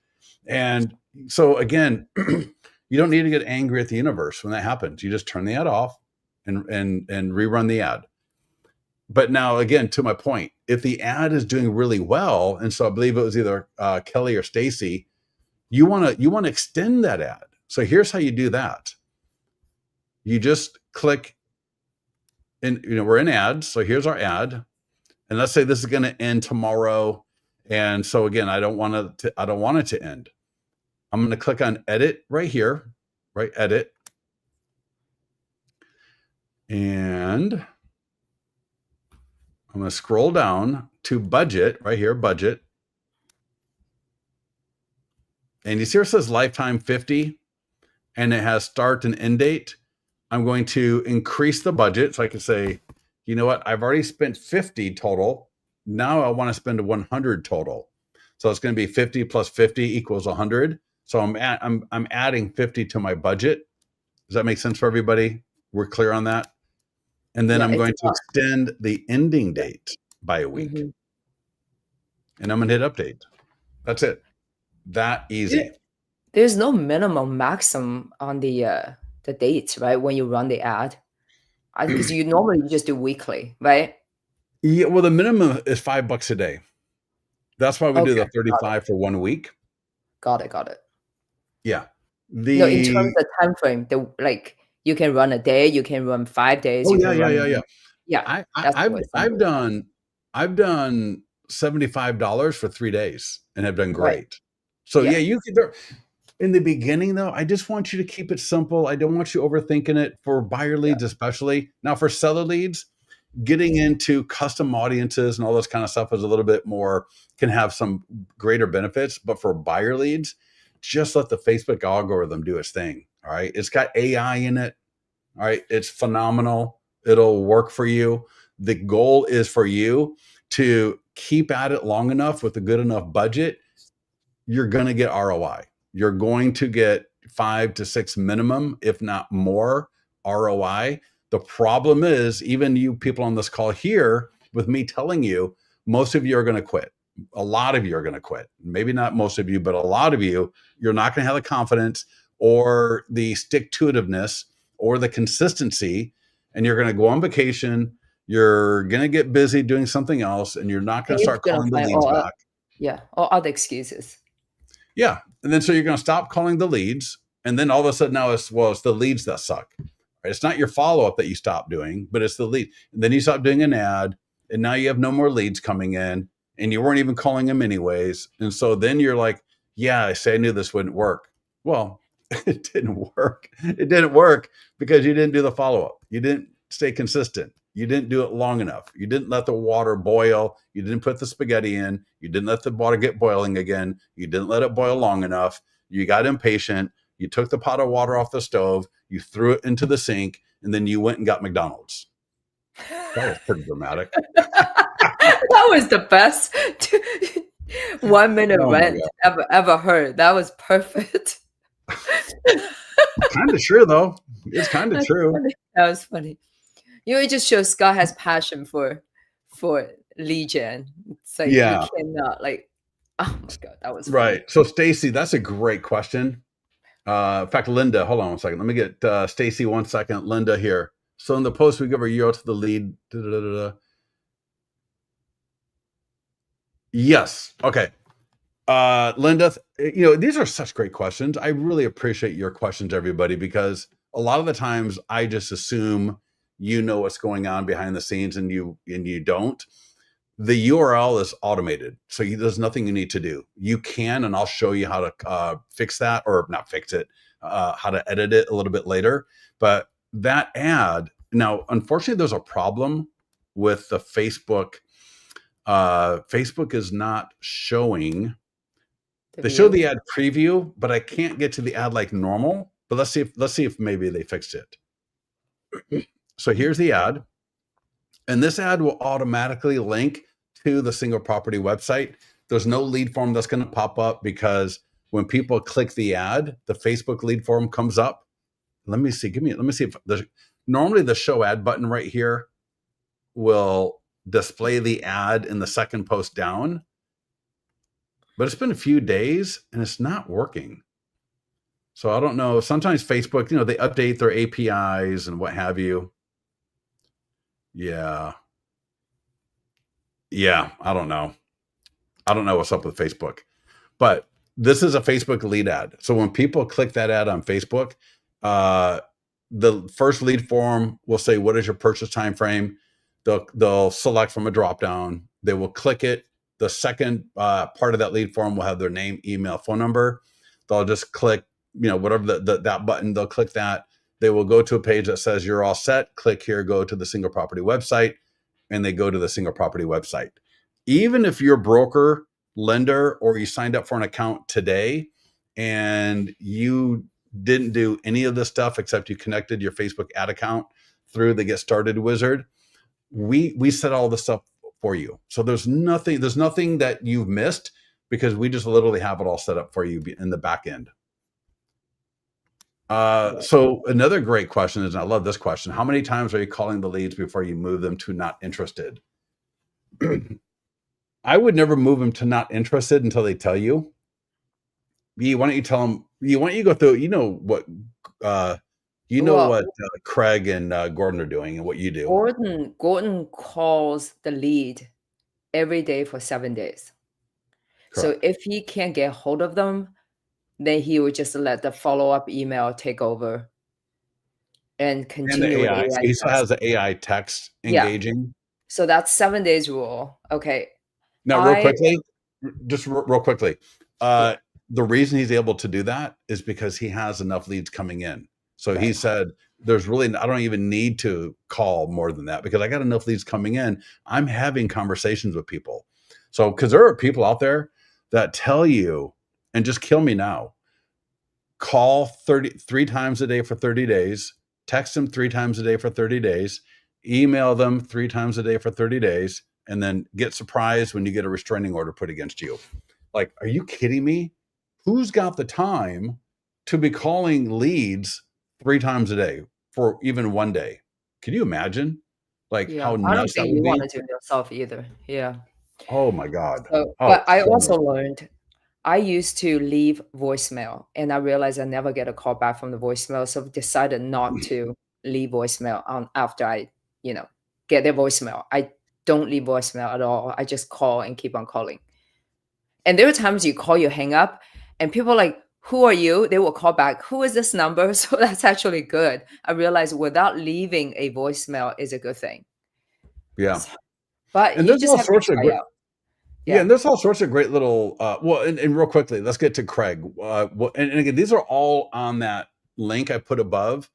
And so again, you don't need to get angry at the universe when that happens. You just turn the ad off and rerun the ad. But now, again, to my point, if the ad is doing really well, and so I believe it was either Kelly or Stacy, you want to extend that ad. So here's how you do that. You just click, and we're in ads. So here's our ad, and let's say this is going to end tomorrow. And so again, I don't want it to end. I'm going to click on edit right here, right? Edit. And I'm going to scroll down to budget right here, budget. And you see where it says lifetime 50, and it has start and end date. I'm going to increase the budget. So I can say, you know what? I've already spent 50 total. Now I want to spend 100 total. So it's going to be 50 plus 50 equals 100. So I'm adding 50 to my budget. Does that make sense for everybody? We're clear on that? And then I'm going to extend the ending date by a week. Mm-hmm. And I'm going to hit update. That's it. That easy. There's no minimum maximum on the dates, right? When you run the ad, because you normally just do weekly, right? Yeah. Well, the minimum is $5 a day. That's why we do the 35 for 1 week. Got it. Yeah. No, in terms of time frame, you can run a day, you can run 5 days. Oh, yeah. I've done $75 for 3 days and have done great. Right. So yeah, you could. In the beginning, though, I just want you to keep it simple. I don't want you overthinking it for buyer leads, especially. Now, for seller leads, getting into custom audiences and all this kind of stuff is a little bit more, can have some greater benefits. But for buyer leads, just let the Facebook algorithm do its thing. All right. It's got AI in it. All right. It's phenomenal. It'll work for you. The goal is for you to keep at it long enough with a good enough budget. You're going to get ROI. You're going to get 5 to 6 minimum, if not more, ROI. The problem is, even you people on this call here, with me telling you, most of you are going to quit. A lot of you are going to quit. Maybe not most of you, but a lot of you, you're not going to have the confidence or the stick-to-itiveness or the consistency, and you're going to go on vacation. You're going to get busy doing something else, and you're not going to start calling the leads back. Yeah, or other excuses. Yeah. And then so you're going to stop calling the leads. And then all of a sudden now it's the leads that suck. Right? It's not your follow-up that you stop doing, but it's the lead. And then you stop doing an ad, and now you have no more leads coming in, and you weren't even calling them anyways. And so then you're like, yeah, I knew this wouldn't work. Well, it didn't work. It didn't work because you didn't do the follow-up. You didn't stay consistent. You didn't do it long enough. You didn't let the water boil. You didn't put the spaghetti in. You didn't let the water get boiling again. You didn't let it boil long enough. You got impatient. You took the pot of water off the stove. You threw it into the sink, and then you went and got McDonald's. That was pretty dramatic. That was the best 1 minute rant ever heard. That was perfect. kind of true though. It's kind of That's true. funny. That was funny. It just shows Scott has passion for lead gen. It's like you Yeah, cannot like, oh my god, that was right. funny. So Stacy, that's a great question. In fact, Linda, hold on one second. Let me get Stacy 1 second. Linda here. So in the post, we give a URL to the lead. Da, da, da, da, da. Yes. Okay. Linda, these are such great questions. I really appreciate your questions, everybody, because a lot of the times I just assume you know what's going on behind the scenes and you don't. The URL is automated, so there's nothing you need to do. You can, and I'll show you how to fix that, or not fix it, how to edit it a little bit later. But that ad, now, unfortunately, there's a problem with the Facebook. Facebook is not showing. The They show view. the ad preview, but I can't get to the ad like normal. But let's see if maybe they fixed it. So here's the ad. And this ad will automatically link to the single property website. There's no lead form that's going to pop up because when people click the ad, the Facebook lead form comes up. Let me see. Let me see if normally the show ad button right here will display the ad in the second post down. But it's been a few days and it's not working. So I don't know. Sometimes Facebook, they update their APIs and what have you. Yeah. Yeah. I don't know. I don't know what's up with Facebook, but this is a Facebook lead ad. So when people click that ad on Facebook, uh, the first lead form will say, "What is your purchase time frame?" They'll select from a drop down. They will click it. The second part of that lead form will have their name, email, phone number. They'll just click, whatever that button. They'll click that. They will go to a page that says, "You're all set." Click here. Go to the single property website, and they go to the single property website. Even if your broker, lender, or you signed up for an account today and you didn't do any of this stuff except you connected your Facebook ad account through the Get Started wizard, we set all this up for you. So there's nothing that you've missed because we just literally have it all set up for you in the back end. So another great question is, and I love this question, how many times are you calling the leads before you move them to not interested? I would never move them to not interested until they tell you. Why don't you tell them? Why don't you go through? Uh, Well, what Craig and Gordon are doing, and what you do. Gordon calls the lead every day for 7 days. So Correct. if he can't get hold of them, then he would just let the follow-up email take over and And the continue with AI. So AI he still text. has the AI text Yeah. engaging. So that's 7 days rule. Okay. Now, real I quickly, just real quickly, Yeah, the reason he's able to do that is because he has enough leads coming in. So he right. said, I don't even need to call more than that because I got enough leads coming in. I'm having conversations with people. So, because there are people out there that tell you, and just kill me now, call 3 times a day for 30 days, text them 3 times a day for 30 days, email them 3 times a day for 30 days, and then get surprised when you get a restraining order put against you. Like, are you kidding me? Who's got the time to be calling leads 3 times a day for even one day? Can you imagine like Yeah, how I don't nuts that think would you be? wanna do it yourself either. Yeah. Oh my God. So Oh, but I so also much. learned I used to leave voicemail, and I realized I never get a call back from the voicemail, so I've decided not to leave voicemail on after I, you know, get their voicemail. I don't leave voicemail at all. I just call and keep on calling. And there are times you call, you hang up, and people are like, "Who are you?" They will call back, "Who is this number?" So that's actually good. I realized without leaving a voicemail is a good thing. Yeah. So but And you there's just all have to sorts of try great out. Yeah, Yeah. and there's all sorts of great little and real quickly, let's get to Craig. And again, these are all on that link I put above.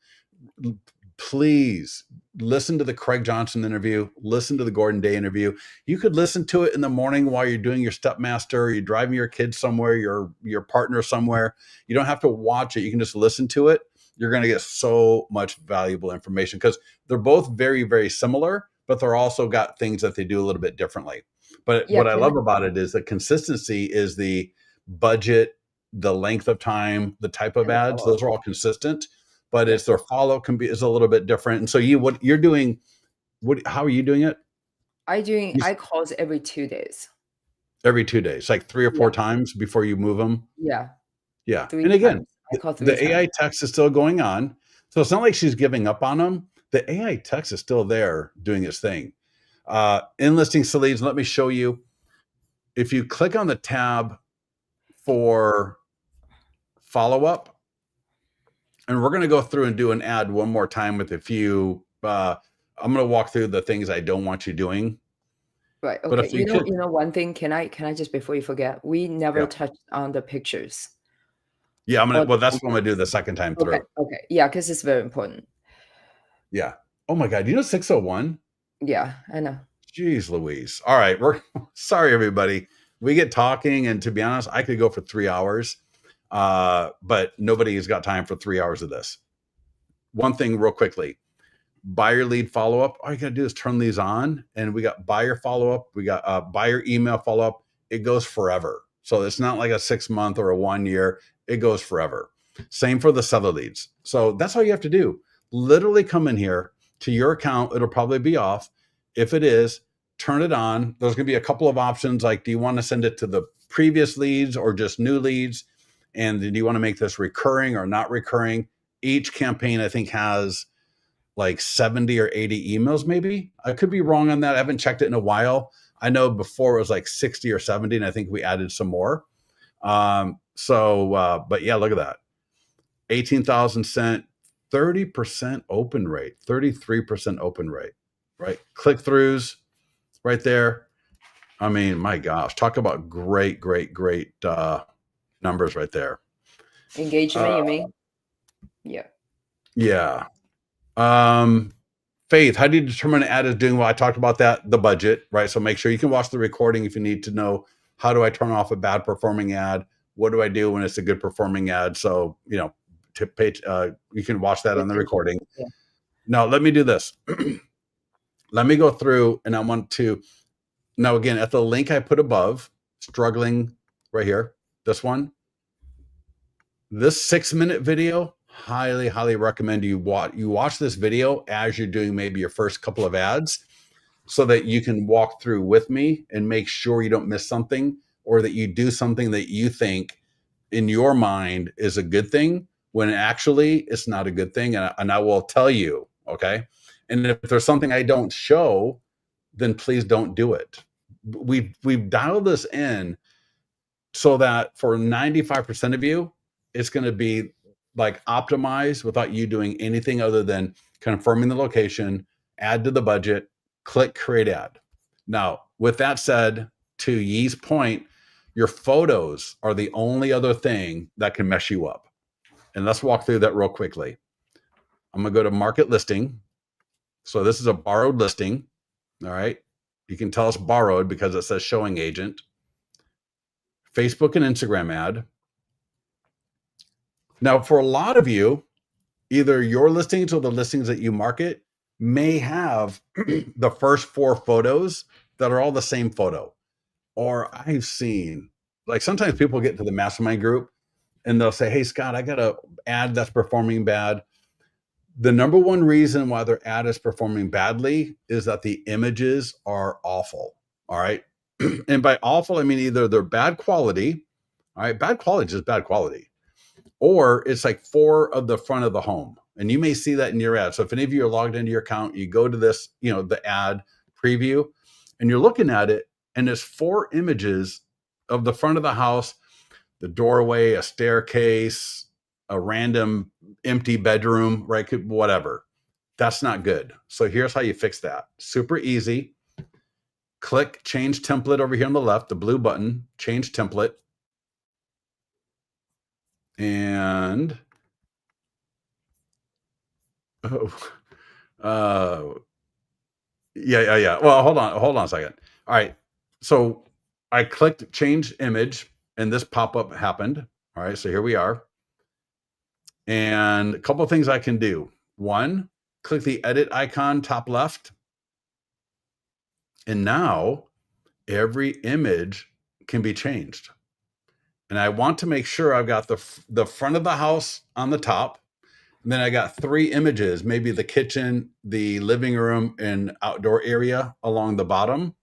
Please listen to the Craig Johnson interview, listen to the Gordon Day interview. You could listen to it in the morning while you're doing your stepmaster, or you're driving your kids somewhere, your partner somewhere. You don't have to watch it. You can just listen to it. You're going to get so much valuable information because they're both very, very similar, but they're also got things that they do a little bit differently. But Yeah, what I can love about it is the consistency is the budget, the length of time, the type of and the ads, follow-up. those are all consistent. but Yeah. it's their follow is a little bit different. And so what you're doing, how are you doing it? I calls every 2 days. Every 2 days, like 3 or 4 Yeah. times before you move them. Yeah. Yeah. 3 And again, times. I call 3 the times. AI text is still going on. So it's not like she's giving up on them. The AI text is still there doing its thing. In listings to leads, let me show you. If you click on the tab for follow up, and we're going to go through and do an ad one more time with a few. I'm going to walk through the things I don't want you doing. Right, But okay. if you could, You know one thing, can I just before you forget, we never yeah, touched on the pictures yeah, or well, the that's what I'm going to do content. the second time Okay, through. okay. Yeah, because it's very important. Yeah. Oh my God. 601? Yeah, I know. Jeez Louise. All right. We're sorry, everybody. We get talking, and to be honest, I could go for 3 hours, but nobody's got time for 3 hours of this. One thing, real quickly, buyer lead follow up. All you got to do is turn these on, and we got buyer follow up. We got buyer email follow up. It goes forever. So it's not like a 6 month or a 1 year. It goes forever. Same for the seller leads. So that's all you have to do. Literally come in here to your account. It'll probably be off. If it is, turn it on. There's going to be a couple of options like, do you want to send it to the previous leads or just new leads? And do you want to make this recurring or not recurring? Each campaign, I think, has like 70 or 80 emails, maybe. I could be wrong on that. I haven't checked it in a while. I know before it was like 60 or 70, and I think we added some more. But yeah, look at that. 18,000 sent, 30% open rate, 33% open rate, right? Click throughs right there. I mean, my gosh, talk about great, great, great numbers right there. Engagement, Uh, you mean? Yeah. yeah. Faith, how do you determine an ad is doing well? I talked about that, the budget, right? So make sure you can watch the recording if you need to know, how do I turn off a bad performing ad? What do I do when it's a good performing ad? So, you can watch that Pay on the attention. recording. Yeah. Now, let me do this. Let me go through, and I want to, now again, at the link I put above, struggling right here, this one, this 6-minute video, highly, highly recommend you watch this video as you're doing maybe your first couple of ads, so that you can walk through with me and make sure you don't miss something, or that you do something that you think in your mind is a good thing when actually it's not a good thing. And I will tell you, okay? And if there's something I don't show, then please don't do it. We've dialed this in so that for 95% of you, it's going to be like optimized without you doing anything other than confirming the location, add to the budget, click create ad. Now, with that said, to Yi's point, your photos are the only other thing that can mess you up. And let's walk through that real quickly. I'm going to go to market listing. So this is a borrowed listing. All right. You can tell it's borrowed because it says showing agent. Facebook and Instagram ad. Now, for a lot of you, either your listings or the listings that you market may have the first 4 photos that are all the same photo. Or I've seen, like, sometimes people get to the mastermind group and they'll say, hey, Scott, I got an ad that's performing bad. The number one reason why their ad is performing badly is that the images are awful. All right. And by awful, I mean either they're bad quality. All right. Bad quality is just bad quality, or it's like 4 of the front of the home. And you may see that in your ad. So if any of you are logged into your account, you go to this, the ad preview, and you're looking at it, and there's 4 images of the front of the house, the doorway, a staircase, a random empty bedroom, right? Whatever. That's not good. So here's how you fix that. Super easy. Click change template over here on the left, the blue button, change template. And uh yeah. Well, hold on a second. All right. So I clicked change image, and this pop-up happened. All right. So here we are. And a couple of things I can do. One, click the edit icon top left. And now every image can be changed. And I want to make sure I've got the front of the house on the top. And then I got 3 images, maybe the kitchen, the living room, and outdoor area along the bottom.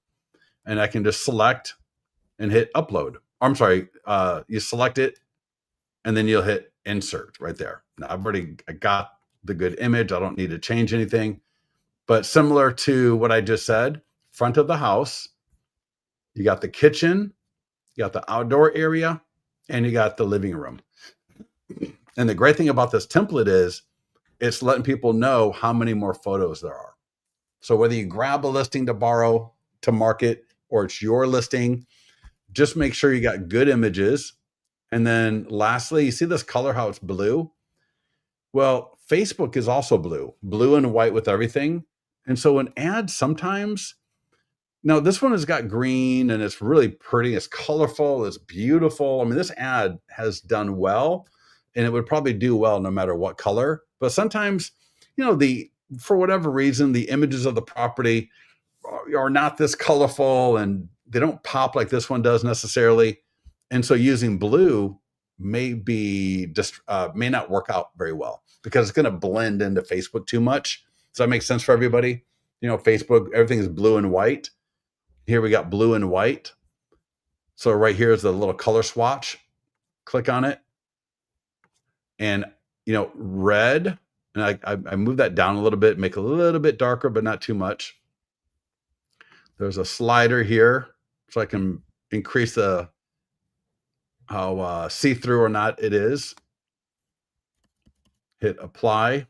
And I can just select and hit upload. I'm sorry, you select it and then you'll hit insert right there. Now I got the good image. I don't need to change anything. But similar to what I just said, front of the house, you got the kitchen, you got the outdoor area, and you got the living room. And the great thing about this template is it's letting people know how many more photos there are. So whether you grab a listing to borrow to market or it's your listing, just make sure you got good images. And then lastly, you see this color, how it's blue? Well, Facebook is also blue and white with everything. And so an ad sometimes, now this one has got green and it's really pretty. It's colorful. It's beautiful. I mean, this ad has done well and it would probably do well no matter what color. But sometimes, for whatever reason, the images of the property are not this colorful and they don't pop like this one does necessarily. And so using blue may not work out very well because it's going to blend into Facebook too much. Does that make sense for everybody? Facebook, everything is blue and white. Here we got blue and white. So right here is the little color swatch. Click on it. And, red. And I move that down a little bit, make it a little bit darker, but not too much. There's a slider here so I can increase how see-through or not it is. Hit apply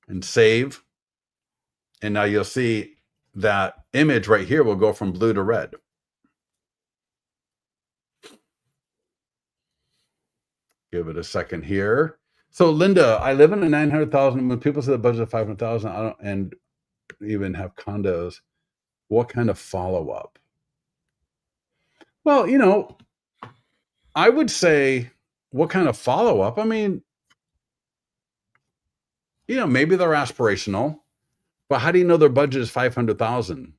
and save. And now you'll see that image right here will go from blue to red. Give it a second here. So Linda, I live in a 900,000. When people say the budget of 500,000, I don't, and even have condos. What kind of follow-up? Well, I would say what kind of follow-up? I mean, maybe they're aspirational, but how do you know their budget is 500,000?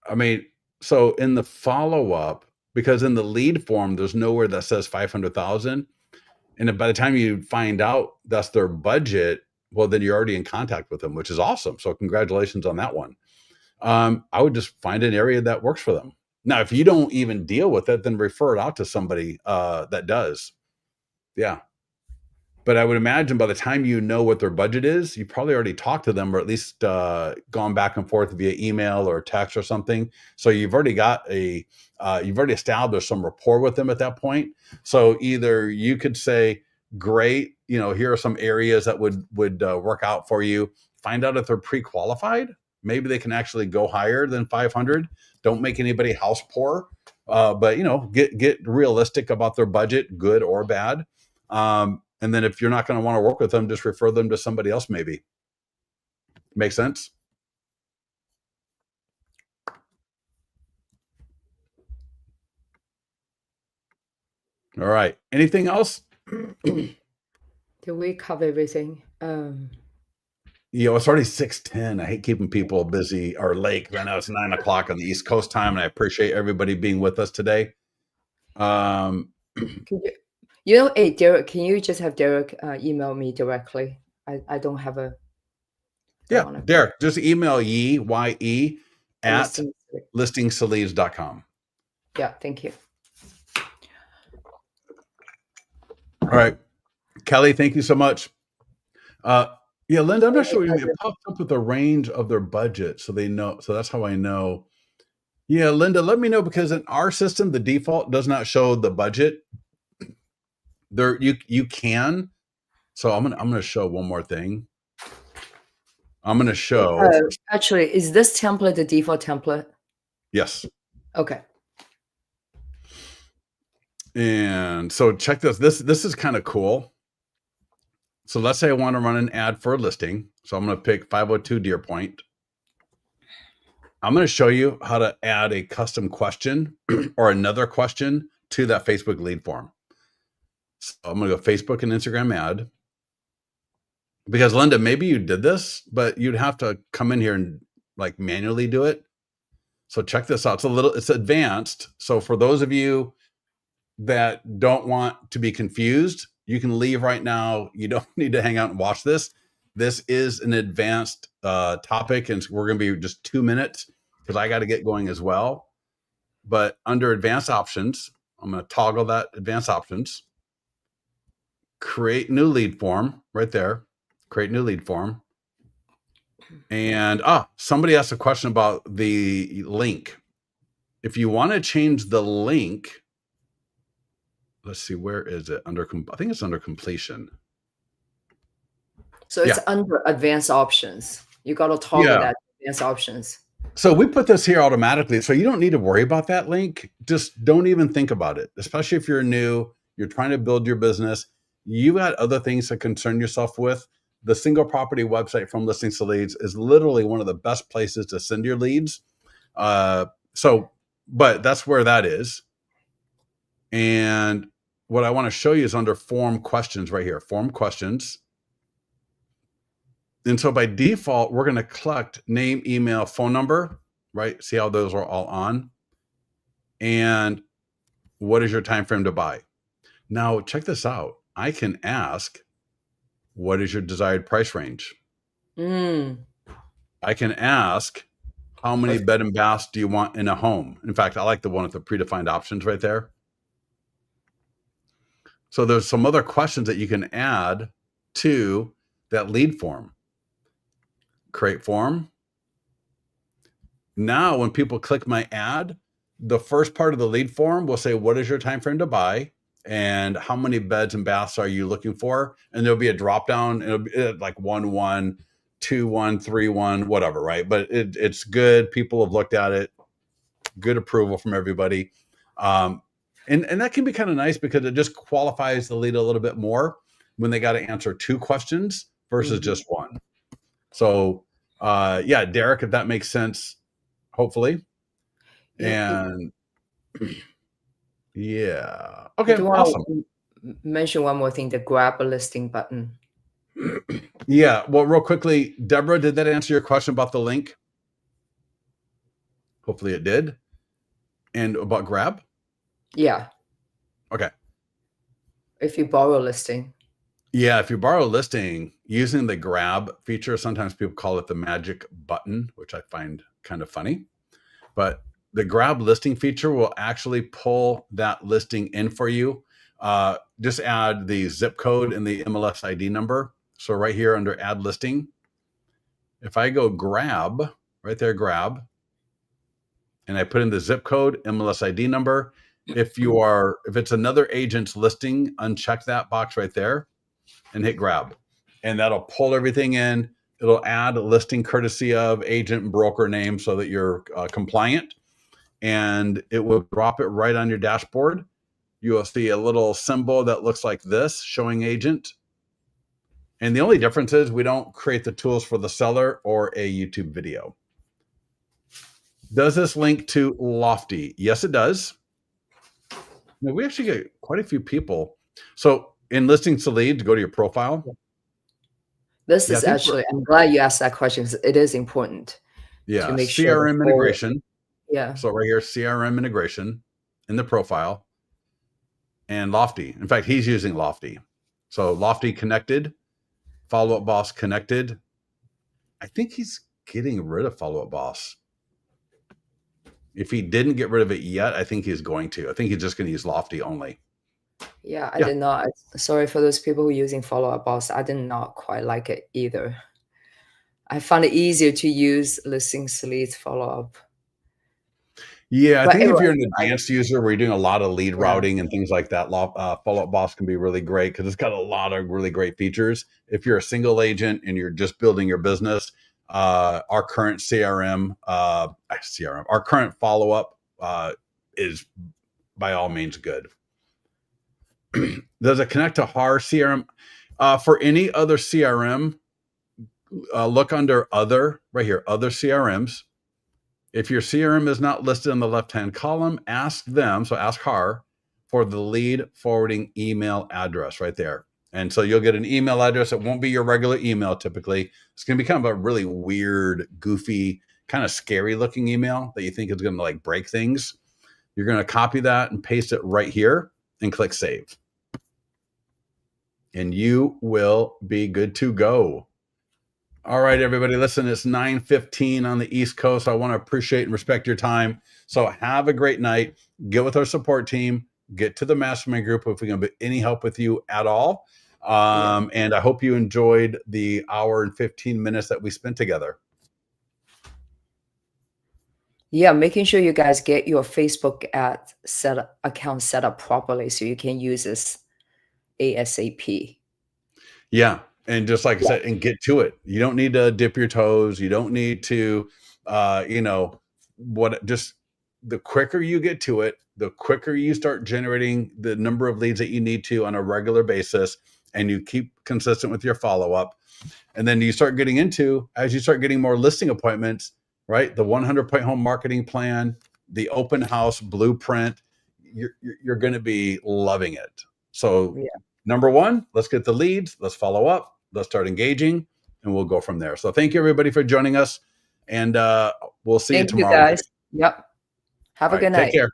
I mean, so in the follow-up, because in the lead form, there's nowhere that says 500,000. And by the time you find out that's their budget, well, then you're already in contact with them, which is awesome. So congratulations on that one. I would just find an area that works for them. Now, if you don't even deal with it, then refer it out to somebody that does. Yeah. But I would imagine by the time you know what their budget is, you probably already talked to them or at least gone back and forth via email or text or something. So you've already established some rapport with them at that point. So either you could say, great, here are some areas that would work out for you. Find out if they're pre-qualified. Maybe they can actually go higher than 500. Don't make anybody house poor, but get realistic about their budget, good or bad. And then if you're not going to want to work with them, just refer them to somebody else, maybe. Make sense? All right. Anything else? Did we cover everything? It's already 6:10. I hate keeping people busy or late. I know it's 9 o'clock on the East Coast time, and I appreciate everybody being with us today. Hey, Derek, can you just have Derek email me directly? I don't have a. Yeah, Derek, just email ye at listingsaleads.com. Yeah, thank you. All right. Kelly, thank you so much. Yeah, Linda, I'm not sure it popped up with the range of their budget, so they know. So that's how I know. Yeah, Linda, let me know because in our system, the default does not show the budget. There, you can. So I'm gonna show one more thing. I'm gonna show. Actually, is this template the default template? Yes. Okay. And so check this. This is kind of cool. So let's say I want to run an ad for a listing. So I'm going to pick 502 Deer Point. I'm going to show you how to add a custom question or another question to that Facebook lead form. So I'm going to go Facebook and Instagram ad. Because Linda, maybe you did this, but you'd have to come in here and like manually do it. So check this out. It's advanced. So for those of you that don't want to be confused, You can leave right now. You don't need to hang out and watch this. This is an advanced topic, and we're going to be just 2 minutes because I got to get going as well. But under advanced options, I'm going to toggle that advanced options, create new lead form right there, create new lead form. And somebody asked a question about the link. If you want to change the link, let's see, where is it? I think it's under completion. So it's under advanced options. You got to toggle that advanced options. So we put this here automatically. So you don't need to worry about that link. Just don't even think about it, especially if you're new, you're trying to build your business. You got other things to concern yourself with. The single property website from Listings to Leads is literally one of the best places to send your leads. But that's where that is. And what I want to show you is under form questions right here, form questions. And so by default, we're going to collect name, email, phone number, right? See how those are all on. And what is your time frame to buy? Now, check this out. I can ask, what is your desired price range? I can ask, how many bed and baths do you want in a home? In fact, I like the one with the predefined options right there. So there's some other questions that you can add to that lead form. Create form. Now, when people click my ad, the first part of the lead form will say, what is your time frame to buy? And how many beds and baths are you looking for? And there'll be a drop down. It'll be like 1-1, 2-1, 3-1, whatever, right? But it's good. People have looked at it. Good approval from everybody. And that can be kind of nice because it just qualifies the lead a little bit more when they got to answer 2 questions versus just 1. So Derek, if that makes sense, hopefully. And okay, awesome. Mention one more thing, the grab a listing button. Well, real quickly, Deborah, did that answer your question about the link? Hopefully it did. And about grab? Yeah. Okay. If you borrow a listing. Yeah, if you borrow a listing using the grab feature, sometimes people call it the magic button, which I find kind of funny. But the grab listing feature will actually pull that listing in for you. Just add the zip code and the MLS ID number. So right here under add listing, if I go grab, right there, grab, and I put in the zip code, MLS ID number, if it's another agent's listing, uncheck that box right there and hit grab. And that'll pull everything in. It'll add a listing courtesy of agent and broker name so that you're compliant. And it will drop it right on your dashboard. You will see a little symbol that looks like this showing agent. And the only difference is we don't create the tools for the seller or a YouTube video. Does this link to Lofty? Yes, it does. Now, we actually get quite a few people. So in Listings to Leads, go to your profile. This is actually, I'm glad you asked that question because it is important. Yeah, to make CRM integration. Yeah. So right here, CRM integration in the profile and Lofty. In fact, he's using Lofty. So Lofty connected, Follow Up Boss connected. I think he's getting rid of Follow Up Boss. If he didn't get rid of it yet, I think he's going to. I think he's just going to use Lofty only. Yeah, I did not. Sorry for those people who are using Follow Up Boss. I did not quite like it either. I found it easier to use Listings to Leads Follow Up. Yeah, I think if you're an advanced user where you're doing a lot of lead routing and things like that, Follow Up Boss can be really great because it's got a lot of really great features. If you're a single agent and you're just building your business, our current our current Follow Up is by all means good. Does it connect to HAR CRM? For any other CRM, look under other, right here, other CRMs. If your CRM is not listed in the left-hand column, ask them, so ask HAR, for the lead forwarding email address right there. And so you'll get an email address. It won't be your regular email typically. It's going to be kind of a really weird, goofy, kind of scary looking email that you think is going to like break things. You're going to copy that and paste it right here and click save. and you will be good to go. All right, everybody, listen, it's 9:15 on the East Coast. I want to appreciate and respect your time. So have a great night. Get with our support team. Get to the mastermind group if we can be any help with you at all. And I hope you enjoyed the hour and 15 minutes that we spent together. Yeah, making sure you guys get your Facebook account set up properly so you can use this ASAP. Yeah. And just like I Yeah. said, and get to it. You don't need to dip your toes. You don't need to, just the quicker you get to it, the quicker you start generating the number of leads that you need to on a regular basis, and you keep consistent with your follow up. And then you start getting into, as you start getting more listing appointments, right? The 100-point home marketing plan, the open house blueprint, you're going to be loving it. So, Yeah. number one, let's get the leads, let's follow up, let's start engaging, and we'll go from there. So, thank you everybody for joining us, and we'll see you Thank you tomorrow. guys. Yep. Have All a good right, take night. care.